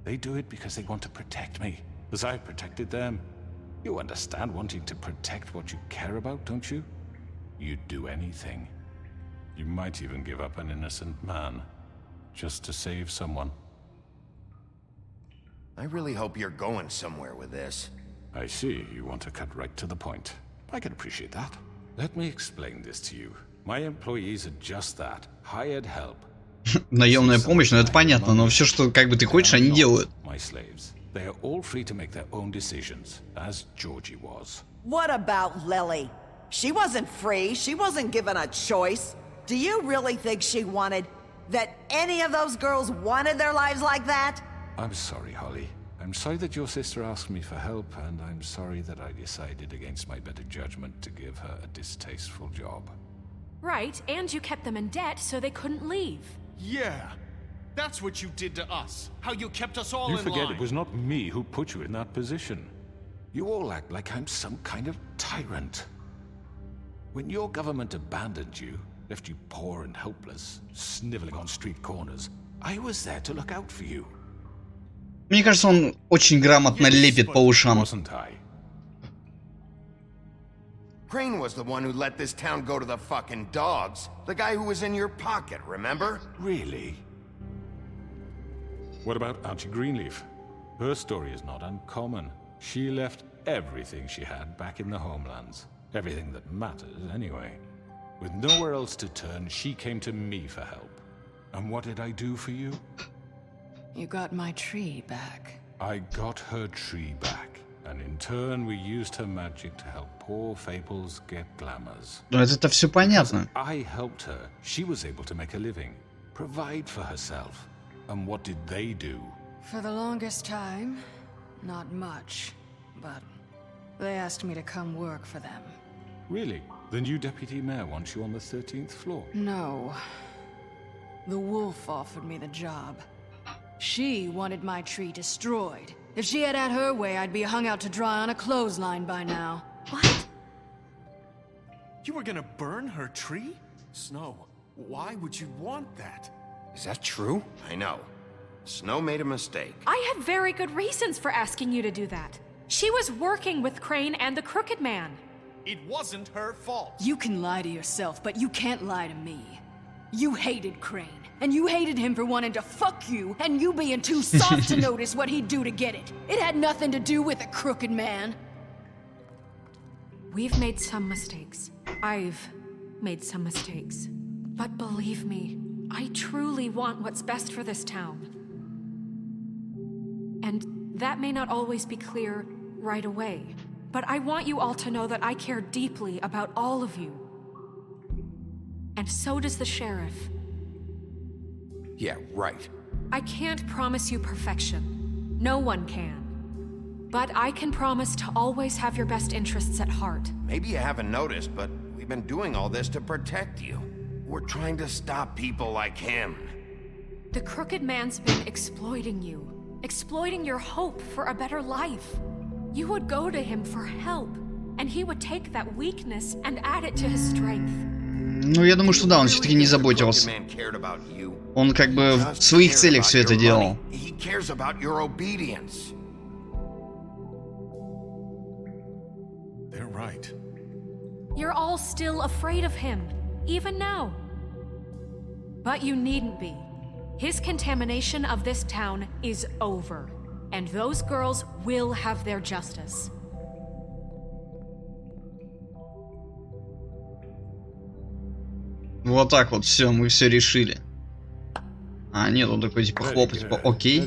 They do it because they want to protect me, as I've protected them. You understand wanting to protect what you care about, don't you? You'd do anything. You might even give up an innocent man, just to save someone. I really hope you're going somewhere with this. I see, you want to cut right to the point. I can appreciate that. Let me explain this to you. My employees are just that, hired help. Наемная помощь, ну это понятно, но все, что как бы ты хочешь, они делают. My slaves. They are all free to make their own decisions, as Georgie was. What about Lily? She wasn't free. She wasn't given a choice. Do you really think she wanted... that any of those girls wanted their lives like that? I'm sorry, Holly. I'm sorry that your sister asked me for help, and I'm sorry that I decided against my better judgment to give her a distasteful job. Right, and you kept them in debt so they couldn't leave. Yeah, that's what you did to us. How you kept us all You in forget line. it was not me who put you in that position. You all act like I'm some kind of tyrant. When your government abandoned you, left you poor and helpless, sniveling on street corners, I was there to look out for you. Мне кажется, он очень грамотно лепит по ушам. Wasn't I? Crane was the one who let this town go to the fucking dogs. The guy who was in your pocket, remember? Really? What about Auntie Greenleaf? Her story is not uncommon. She left everything she had back in the homelands. Everything that matters, anyway. With nowhere else to turn, she came to me for help. And what did I do for you? You got my tree back. I got her tree back. And in turn, we used her magic to help poor Fables get glamours. Ну это все понятно. I helped her. She was able to make a living, provide for herself. And what did they do? For the longest time, not much. But they asked me to come work for them. Really? The new deputy mayor wants you on the 13th floor? No. The wolf offered me the job. She wanted my tree destroyed. If she had her way, I'd be hung out to dry on a clothesline by now. What? You were gonna burn her tree? Snow, why would you want that? Is that true? I know. Snow made a mistake. I had very good reasons for asking you to do that. She was working with Crane and the Crooked Man. It wasn't her fault. You can lie to yourself, but you can't lie to me. You hated Crane. And you hated him for wanting to fuck you, and you being too soft to notice what he'd do to get it. It had nothing to do with the Crooked Man. We've made some mistakes. I've made some mistakes. But believe me, I truly want what's best for this town. And that may not always be clear right away. But I want you all to know that I care deeply about all of you. And so does the sheriff. Yeah, right. I can't promise you perfection. No one can. But I can promise to always have your best interests at heart. Maybe you haven't noticed, but we've been doing all this to protect you. We're trying to stop people like him. The Crooked Man's been exploiting you. Exploiting your hope for a better life. You would go to him for help, and he would take that weakness and add it to his strength. Ну, я думаю, что да, он все-таки не заботился. Он как бы в своих целях все это делал. They're right. You're all still afraid of him, even now. But you needn't be. His contamination of this town is over, and those girls will have their justice. Вот так вот, все, мы все решили. А, нет, он такой типа хлопать, типа, окей.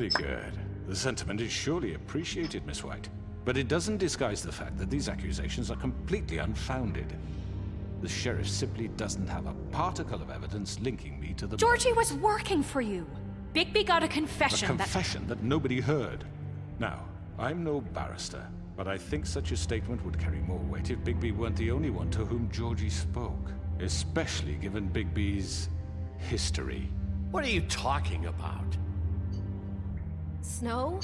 The sentiment is surely appreciated, Miss White. But it doesn't disguise the fact that these accusations are completely unfounded. The sheriff simply doesn't have a particle of evidence linking me to the... Georgie was working for you. Bigby got a confession. A confession that nobody heard. Now, I'm no barrister, but I think such a statement would carry more weight if Bigby weren't the only one to whom Georgie spoke. Especially given Bigby's history. What are you talking about? Snow?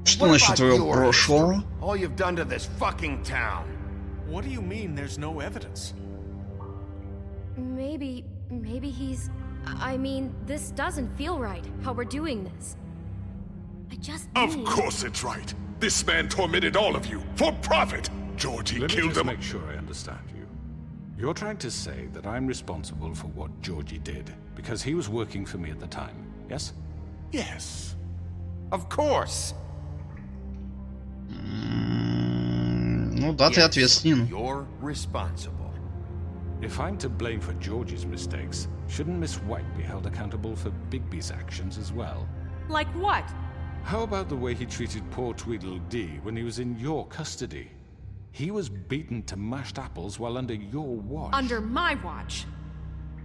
Что насчет твоего прошлого? All you've done to this fucking town. What do you mean there's no evidence? Maybe he's... I mean, this doesn't feel right, how we're doing this. I just Of course it's right. This man tormented all of you, for profit. Georgie killed Let me him. make sure I understand you. You're trying to say that I'm responsible for what Georgie did, because he was working for me at the time, yes? Yes. Of course. Ну да, ты ответственен. You're responsible. If I'm to blame for Georgie's mistakes, shouldn't Miss White be held accountable for Bigby's actions as well? Like what? How about the way he treated poor Tweedledee when he was in your custody? He was beaten to mashed apples while under your watch. Under my watch.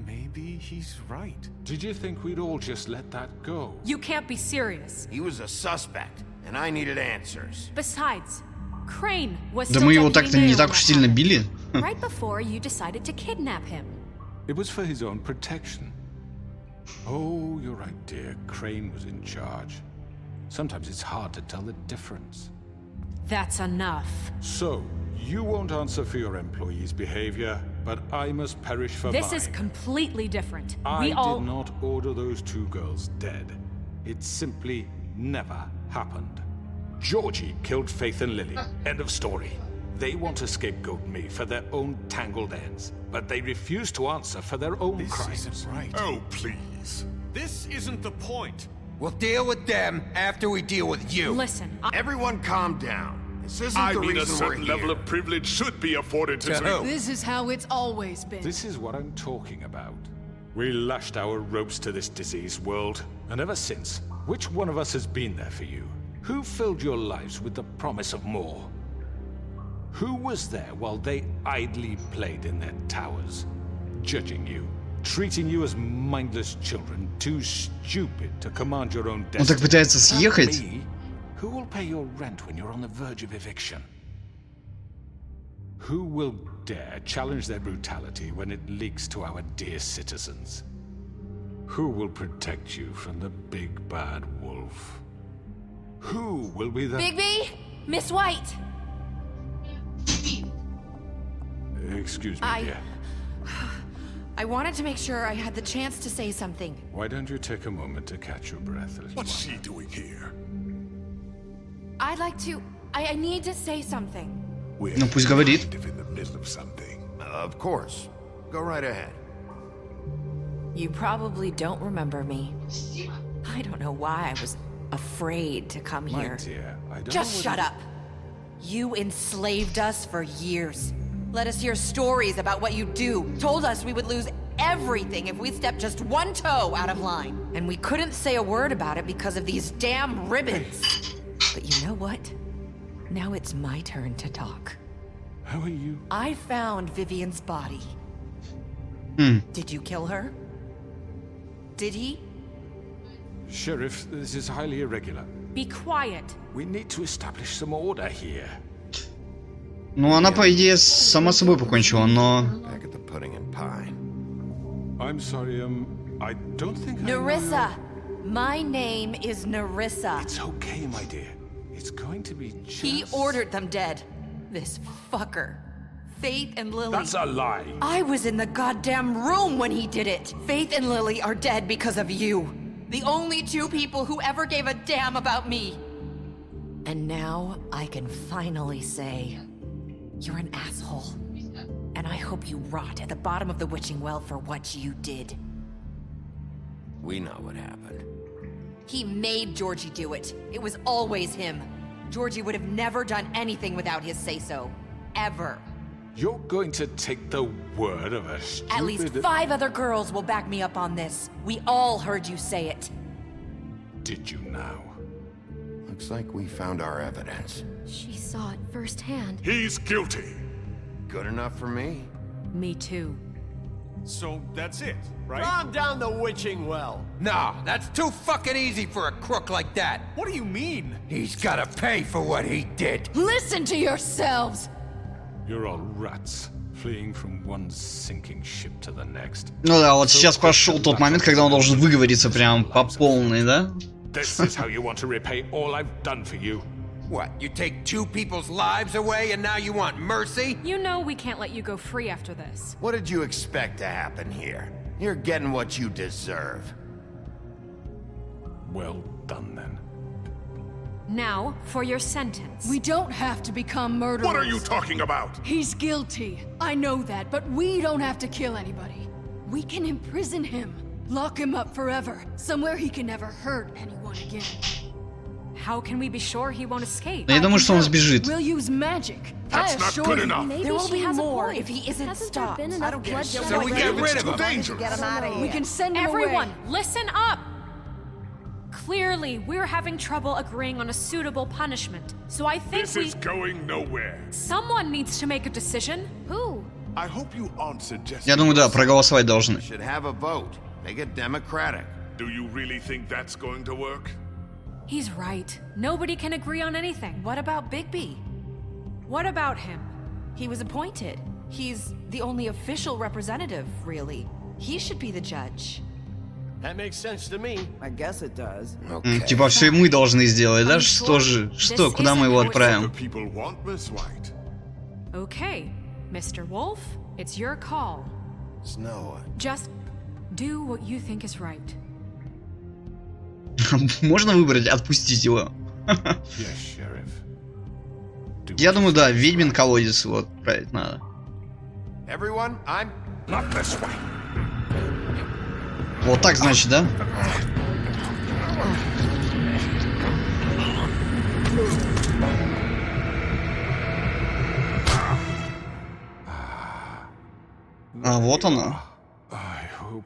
Maybe he's right. Did you think we'd all just let that go? You can't be serious. He was a suspect. and I needed answers. Besides, Crane was Да still мы его deputy так-то mayor не when так that уж сильно happened. били. Right before you decided to kidnap him. It was for his own protection. Oh, you're right, dear. Crane was in charge. Sometimes it's hard to tell the difference. That's enough. So, you won't answer for your employees' behavior, but I must perish for This mine. is completely different. I did not order those two girls dead. It simply never happened. Georgie killed Faith and Lily. End of story. They want to scapegoat me for their own tangled ends, but they refuse to answer for their own crimes. This isn't right. Oh, please. This isn't the point. We'll deal with them after we deal with you. Listen, Everyone calm down. This isn't I the mean, a reason we're certain here. level of privilege should be afforded to who? This is how it's always been. This is what I'm talking about. We lashed our ropes to this diseased world, and ever since, which one of us has been there for you? Who filled your lives with the promise of more? Who was there while they idly played in their towers, judging you, treating you as mindless children, too stupid to command your own destiny? Он так пытается съехать. Me? Who will pay your rent when you're on the verge of eviction? Who will dare challenge their brutality when it leaks to our dear citizens? Who will protect you from the big bad wolf? Who will be the... Bigby! Miss White! Excuse me, dear. I wanted to make sure I had the chance to say something. Why don't you take a moment to catch your breath a little What's she doing here? I'd like to... I need to say something. We're Ну пусть говорит. kind of in the middle of something. Of course. Go right ahead. You probably don't remember me. I don't know why I was afraid to come My here. dear, I don't Just know shut what up. You enslaved us for years. Let us hear stories about what you do. Told us we would lose everything if we stepped just one toe out of line. And we couldn't say a word about it because of these damn ribbons. But you know what? Now it's my turn to talk. How are you? I found Vivian's body. Did you kill her? Did he? Sheriff, this is highly irregular. Be quiet. We need to establish some order here. Ну, она, по идее, сама собой покончила, но... Back at the pudding and pie. I'm sorry, I don't think Nerissa! My name is Nerissa. It's okay, my dear. It's going to be just... He ordered them dead. This fucker. Faith and Lily. That's a lie. I was in the goddamn room when he did it. Faith and Lily are dead because of you. The only two people who ever gave a damn about me. And now I can finally say, you're an asshole. And I hope you rot at the bottom of the witching well for what you did. We know what happened. He made Georgie do it. It was always him. Georgie would have never done anything without his say-so. Ever. You're going to take the word of a stupid... At least 5 other girls will back me up on this. We all heard you say it. Did you now? Looks like we found our evidence. She saw it firsthand. He's guilty. Good enough for me? Me too. So that's it, right? Calm down the witching well. No, that's too fucking easy for a crook like that. What do you mean? He's gotta pay for what he did. Listen to yourselves! You're all rats, fleeing from one sinking ship to the next. Ну да, вот сейчас пошел тот момент, когда он должен выговориться прям по полной, да? This is how you want to repay all I've done for you. What, you take 2 people's lives away and now you want mercy? You know we can't let you go free after this. What did you expect to happen here? You're getting what you deserve. Well done, then. Now, for your sentence. We don't have to become murderers. What are you talking about? He's guilty. I know that, but we don't have to kill anybody. We can imprison him. Lock him up forever. Somewhere he can never hurt anyone again. How can we be sure he won't escape? Я думаю, что он сбежит. We'll use magic. That's not good enough. There will be more if he isn't Hasn't there stopped. been enough bloodshed So we get already? rid of him. Dangerous. Get him out of here. We can send him Everyone, away. listen up! Clearly, we're having trouble agreeing on a suitable punishment. So I think This is going nowhere. someone needs to make a decision. Who? I hope you aren't suggesting... Я думаю, да, проголосовать должны. Should have a vote. Make it democratic. Do you really think that's going to work? He's right. Nobody can agree on anything. What about Bigby? What about him? He was appointed. He's the only official representative, really. He should be the judge. That makes sense to me. I guess it does. Типа все мы должны сделать, да? Что же? Что? Куда мы его отправим? Okay, Mr. Wolf, it's your call. Snow. Just do what you think is right. Можно выбрать отпустить его? Я думаю, да, ведьмин колодец вот править надо. Everyone, I'm not this way. Вот так, значит, да? А вот она. I hope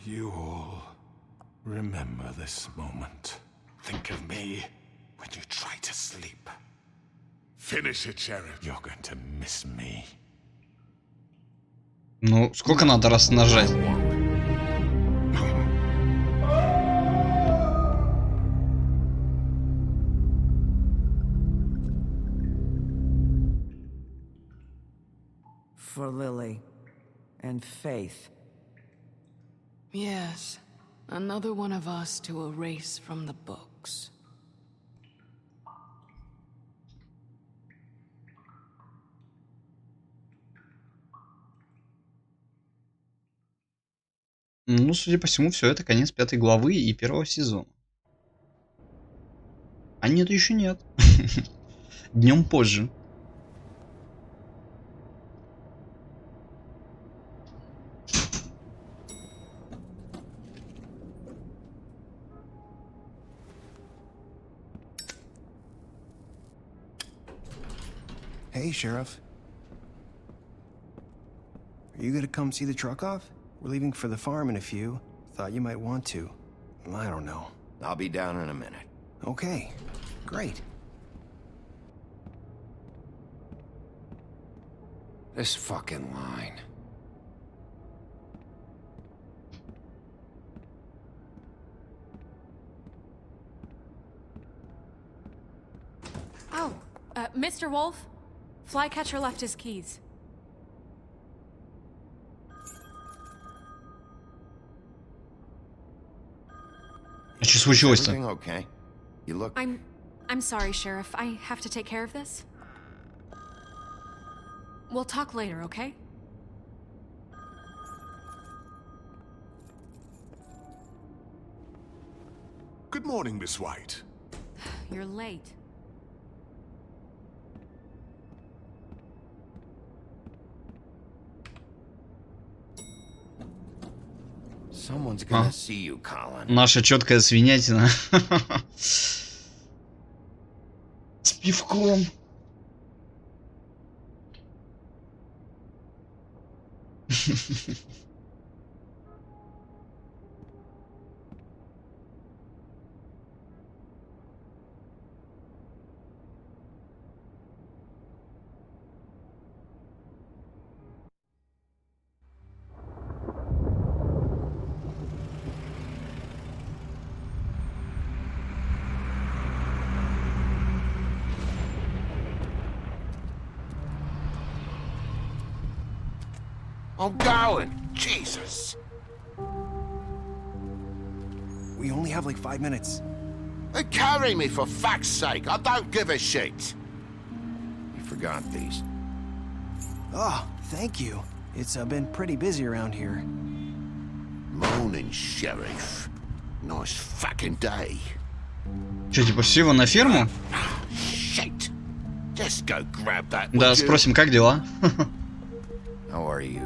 you all remember this moment. Think of me when you try to sleep. Finish it, Sheriff. You're going to miss me. Ну, сколько надо раз нажать? For Lily and Faith. Yes, another one of us to erase from the books. Ну, судя по всему, все это конец 5 главы и 1 сезона. А нет, еще нет. Днем позже. Hey, Sheriff. Are you gonna come see the truck off? We're leaving for the farm in a few. Thought you might want to. I don't know. I'll be down in a minute. Okay, great. This fucking line. Oh, Mr. Wolf, Flycatcher left his keys. Что случилось-то? Okay? You look... I'm sorry, Sheriff. I have to take care of this. We'll talk later, okay? Good morning, Miss White. You're late. Someone's gonna see you, Colin. Наша четкая свинятина. С пивком. I'm going. Jesus. We only have like 5 minutes. Carry me for fuck's sake. I don't give a shit. You forgot these. Oh, thank you. It's been pretty busy around here. Morning, Sheriff. Nice fucking day. Че, типа все его на ферму? Shit. Just go grab that. Да, спросим, как дела? How are you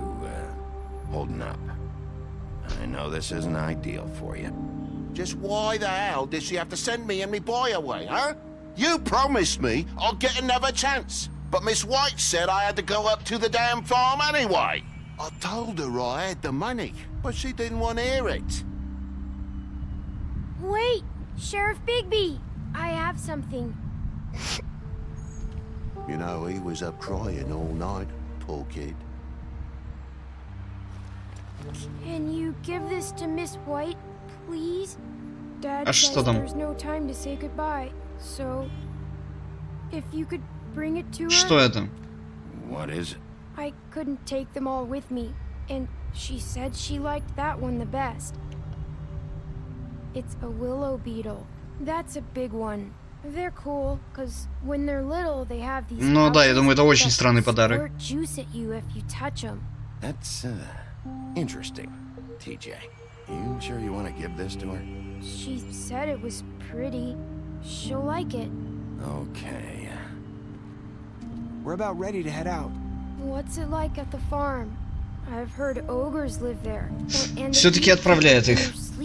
holding up? I know this isn't ideal for you. Just why the hell did she have to send me and me boy away, huh? You promised me I'll get another chance, but Miss White said I had to go up to the damn farm anyway. I told her I had the money, but she didn't want to hear it. Wait, Sheriff Bigby, I have something. You know, he was up crying all night, poor kid. Can you give this to Miss White, please? Dad А says что там? there's no time to say goodbye, so if you could bring it to her. Что это? What is it? I couldn't take them all with me, and she said she liked that one the best. It's a willow beetle. That's a big one. They're cool, cause when they're little, they have these. Ну да, я думаю, это очень pouches странный that подарок. squirt juice at you if you touch them. That's interesting. TJ, you sure you want to give this to her? She said it was pretty. She'll like it. Okay. We're about ready to head out. What's it like at the farm? I've heard ogres live there. Все-таки отправляет их.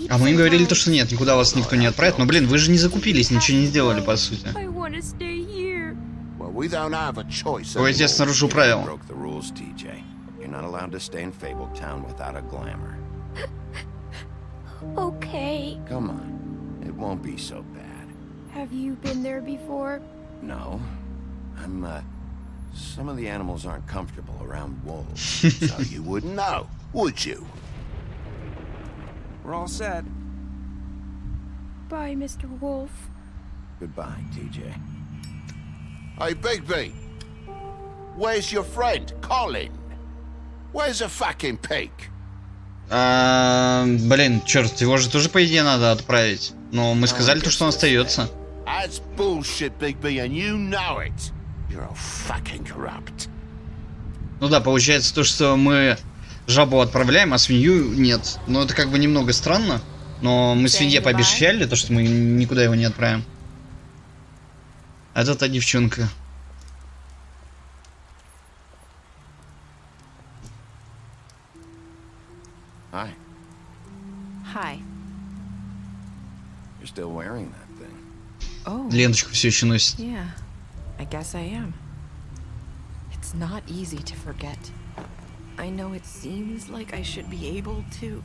А мы им говорили то, что нет, никуда вас никто не отправит. Но, блин, вы же не закупились, ничего не сделали, по сути. I want to stay here. Well, we don't have a choice. Твой отец нарушил правила. Broke the rules, TJ. You're not allowed to stay in Fabletown without a glamour. Okay. Come on. It won't be so bad. Have you been there before? No. Some of the animals aren't comfortable around wolves. So you wouldn't know, would you? We're all set. Bye, Mr. Wolf. Goodbye, TJ. Hey, Bigby. Where's your friend, Colin? Where's the fucking pig? Блин, черт, его же тоже, по идее, надо отправить. Но мы сказали то, что он остается. That's bullshit, Bigby, and you know it. You're all fucking corrupt. Ну да, получается то, что мы жабу отправляем, а свинью нет. Ну это как бы немного странно. Но мы свинье пообещали, то, что мы никуда его не отправим. А это та девчонка. Hi. Hi. You're still wearing that thing. Oh. Ленточку все еще носит. Yeah, I guess I am. It's not easy to forget. I know it seems like I should be able to.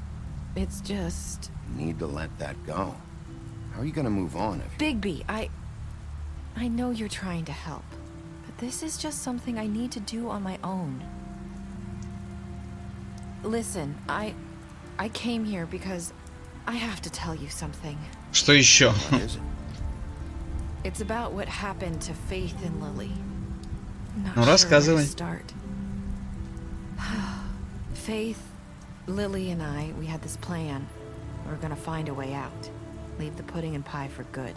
It's just... You need to let that go. How are you gonna move on if... Bigby, I know you're trying to help, but this is just something I need to do on my own. Listen, I came here because I have to tell you something. Что еще? It's about what happened to Faith and Lily. Ну, рассказывай. Faith, Lily, and I, we had this plan. We were gonna find a way out. Leave the pudding and pie for good.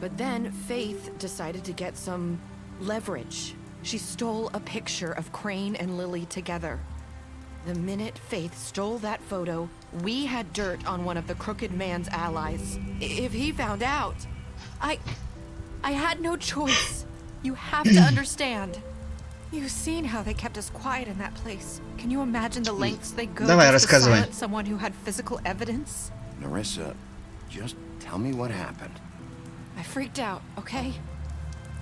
But then Faith decided to get some leverage. She stole a picture of Crane and Lily together. The minute Faith stole that photo, we had dirt on one of the crooked man's allies. If he found out, I had no choice. You have to understand. You've seen how they kept us quiet in that place. Can you imagine the lengths they go to silence someone who had physical evidence? Narissa, just tell me what happened. I freaked out, okay?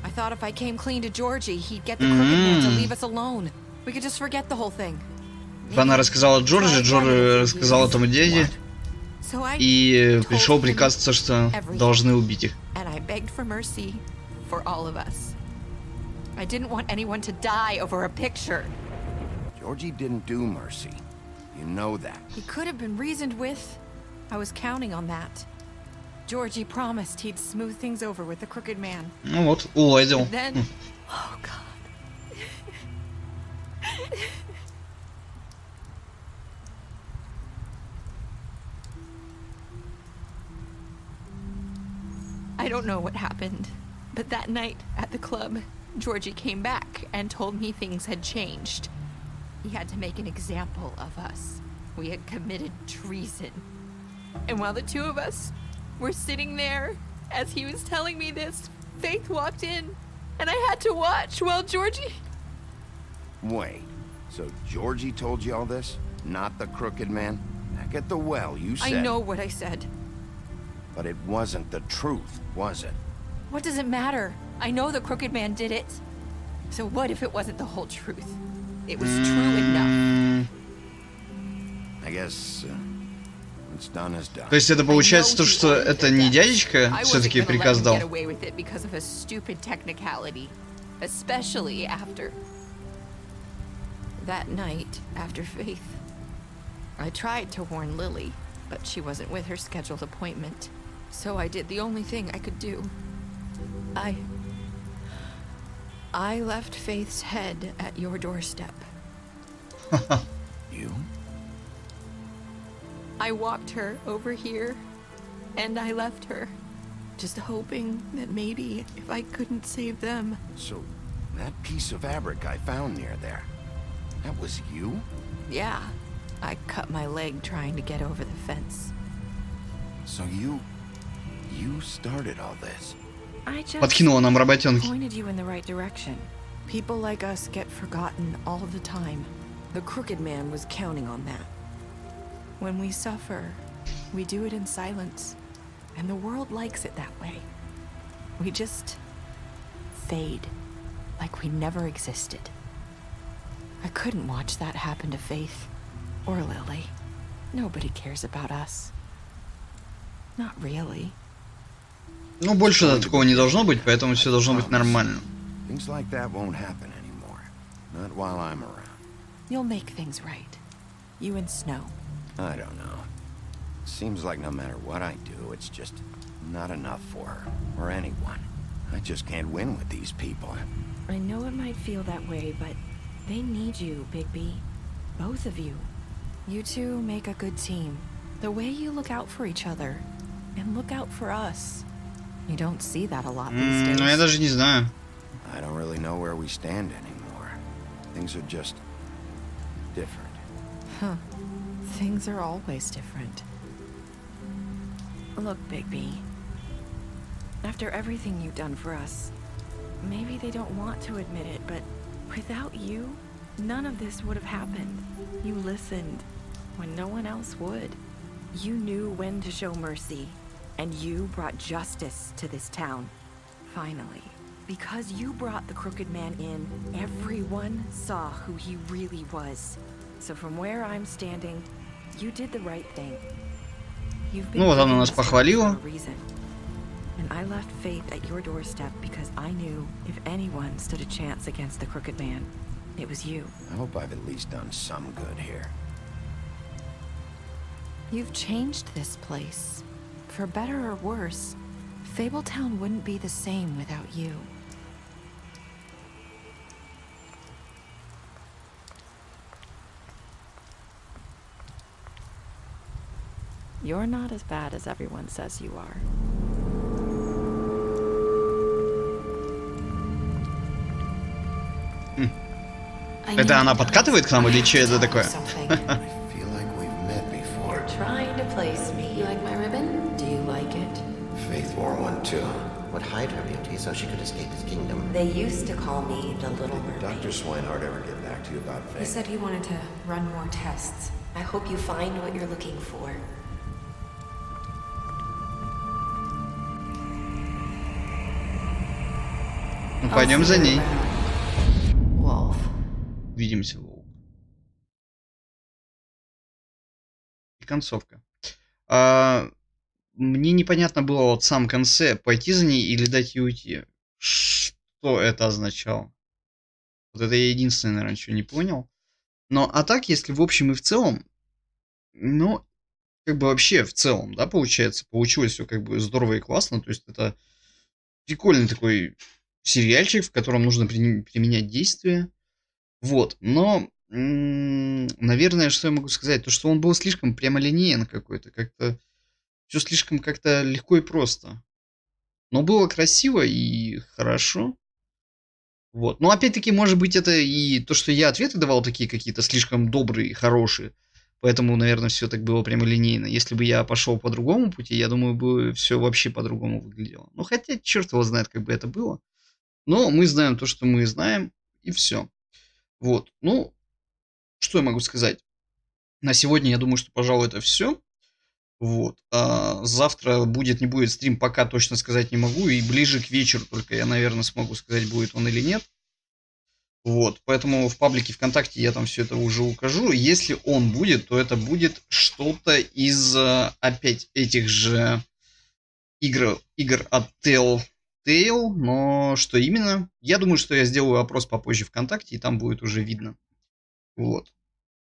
I thought if I came clean to Georgie, he'd get the crooked man to leave us alone. We could just forget the whole thing. Она рассказала Джорджи, Джорджи рассказал этому дяде. И пришел приказ, что должны убить их. And I begged for mercy for all of us. I didn't want anyone to die over a picture. Georgie didn't do mercy. You know that. He could have been reasoned with. I was counting on that. Georgie promised he'd smooth things over with the crooked man. Ну вот, уладил. Then, oh God. I don't know what happened, but that night at the club, Georgie came back and told me things had changed. He had to make an example of us. We had committed treason. And while the two of us were sitting there, as he was telling me this, Faith walked in, and I had to watch while Georgie... Wait, so Georgie told you all this? Not the crooked man? Back at the well, you said... I know what I said. But it wasn't the truth, was it? What does it matter? I know the crooked man did it. So what if it wasn't the whole truth? It was true enough. I guess what's done is done. То есть это получается то, что это не дядечка все-таки приказ дал? Especially after that night after Faith. I tried to warn Lily, but she wasn't with her scheduled appointment. So I did the only thing I could do. I left Faith's head at your doorstep. You? I walked her over here, and I left her, just hoping that maybe if I couldn't save them. So, that piece of fabric I found near there, that was you? Yeah, I cut my leg trying to get over the fence. So you started all this? I just Подкинула нам работенки. pointed you in the right direction. People like us get forgotten all the time. The Crooked Man was counting on that. When we suffer, we do it in silence, and the world likes it that way. We just fade, like we never existed. I couldn't watch that happen to Faith or Lily. Nobody cares about us. Not really. Ну, больше такого не должно быть, поэтому все должно быть нормально. Things like that won't happen anymore. Not while I'm around. You'll make things right. You and Snow. I don't know. Seems like no matter what I do, it's just not enough for her, or anyone. I just can't win with these people. I know it might feel that way, but they need you, Bigby. Both of you. You two make a good team. The way you look out for each other, and look out for us. You don't see that a lot these days. Ну, я даже не знаю. I don't really know where we stand anymore. Things are just different. Huh. Things are always different. Look, Bigby. After everything you've done for us, maybe they don't want to admit it, but without you, none of this would have happened. You listened when no one else would. You knew when to show mercy, and you brought justice to this town. Finally. Because you brought the Crooked Man in, everyone saw who he really was. So from where I'm standing, you did the right thing. You've been Ну, вот она нас похвалила. And I left Faith at your doorstep because I knew if anyone stood a chance against the Crooked Man, it was you. I hope I've at least done some good here. You've changed this place. For better or worse, Fabletown wouldn't be the same without you. You're not as bad as everyone says you are. Это она подкатывает к нам или что это такое? Trying to place me. You like my ribbon? Do you like it? Faith wore one too. Would hide her beauty so she could escape his kingdom. They used to call me the Little Mermaid. Dr. Swinehart ever get back to you about Faith? He said he wanted to run more tests. I hope you find what you're looking for. Ну, пойдем за ней. Wolf. Увидимся, Волк. И концовка. Мне непонятно было вот в самом конце, пойти за ней или дать ей уйти. Что это означало? Вот это я единственное, наверное, чего не понял. Но, а так, если в общем и в целом, ну, как бы вообще в целом, да, получается, получилось все как бы здорово и классно. То есть это прикольный такой сериальчик, в котором нужно применять действия. Вот, но, наверное, что я могу сказать, то что он был слишком прямолинеен какой-то, как-то все слишком как-то легко и просто. Но было красиво и хорошо. Вот, но опять-таки, может быть, это и то, что я ответы давал такие какие-то слишком добрые, хорошие, поэтому, наверное, все так было прямолинейно. Если бы я пошел по другому пути, я думаю, бы все вообще по-другому выглядело. Ну, хотя, черт его знает, как бы это было. Но мы знаем то, что мы знаем, и все. Вот, ну, что я могу сказать? На сегодня, я думаю, что, пожалуй, это все. Вот, завтра будет, не будет стрим, пока точно сказать не могу, и ближе к вечеру только я, наверное, смогу сказать, будет он или нет. Вот, поэтому в паблике ВКонтакте я там все это уже укажу. Если он будет, то это будет что-то из опять этих же игр от Telltale, но что именно? Я думаю, что я сделаю опрос попозже ВКонтакте, и там будет уже видно. Вот.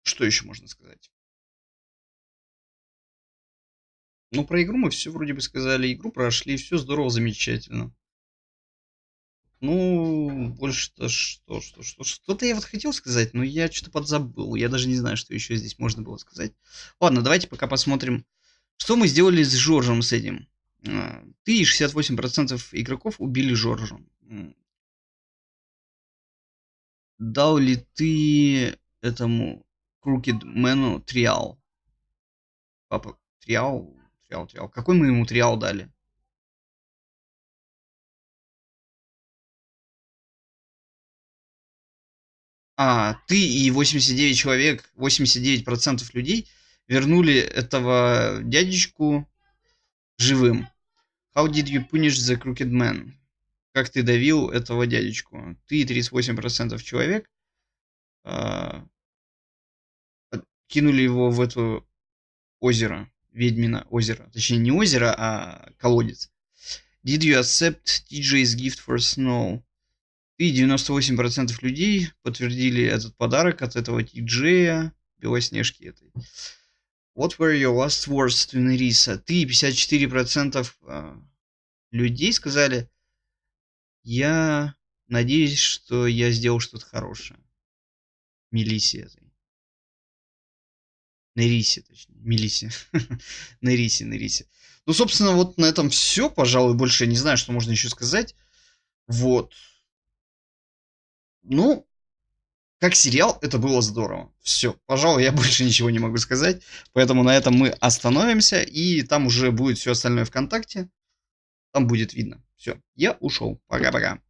Что еще можно сказать? Ну, про игру мы все вроде бы сказали. Игру прошли, все здорово, замечательно. Ну, больше-то что-то я вот хотел сказать, но я что-то подзабыл. Я даже не знаю, что еще здесь можно было сказать. Ладно, давайте пока посмотрим, что мы сделали с Жоржем с этим. Ты и 68% игроков убили Жоржа. Дал ли ты этому Крукедмену триал? Папа, триал? Триал. Какой мы ему триал дали? Ты и 89 человек, 89% людей вернули этого дядечку живым. How did you punish the crooked man? Как ты давил этого дядечку? Ты и 38% человек кинули его в это озеро, ведьмино озеро. Точнее, не озеро, а колодец. Did you accept TJ's gift for snow? Ты 98% людей подтвердили этот подарок от этого Ти-Джея, Белоснежки этой. What were your last words to Nerissa? Ты и 54% людей сказали, я надеюсь, что я сделал что-то хорошее. Мелиссе этой. Нерисе, точнее. Мелиссе. Нерисе. Ну, собственно, вот на этом все, пожалуй. Больше я не знаю, что можно еще сказать. Вот. Ну, как сериал, это было здорово. Все, пожалуй, я больше ничего не могу сказать. Поэтому на этом мы остановимся. И там уже будет все остальное ВКонтакте. Там будет видно. Все, я ушел. Пока-пока.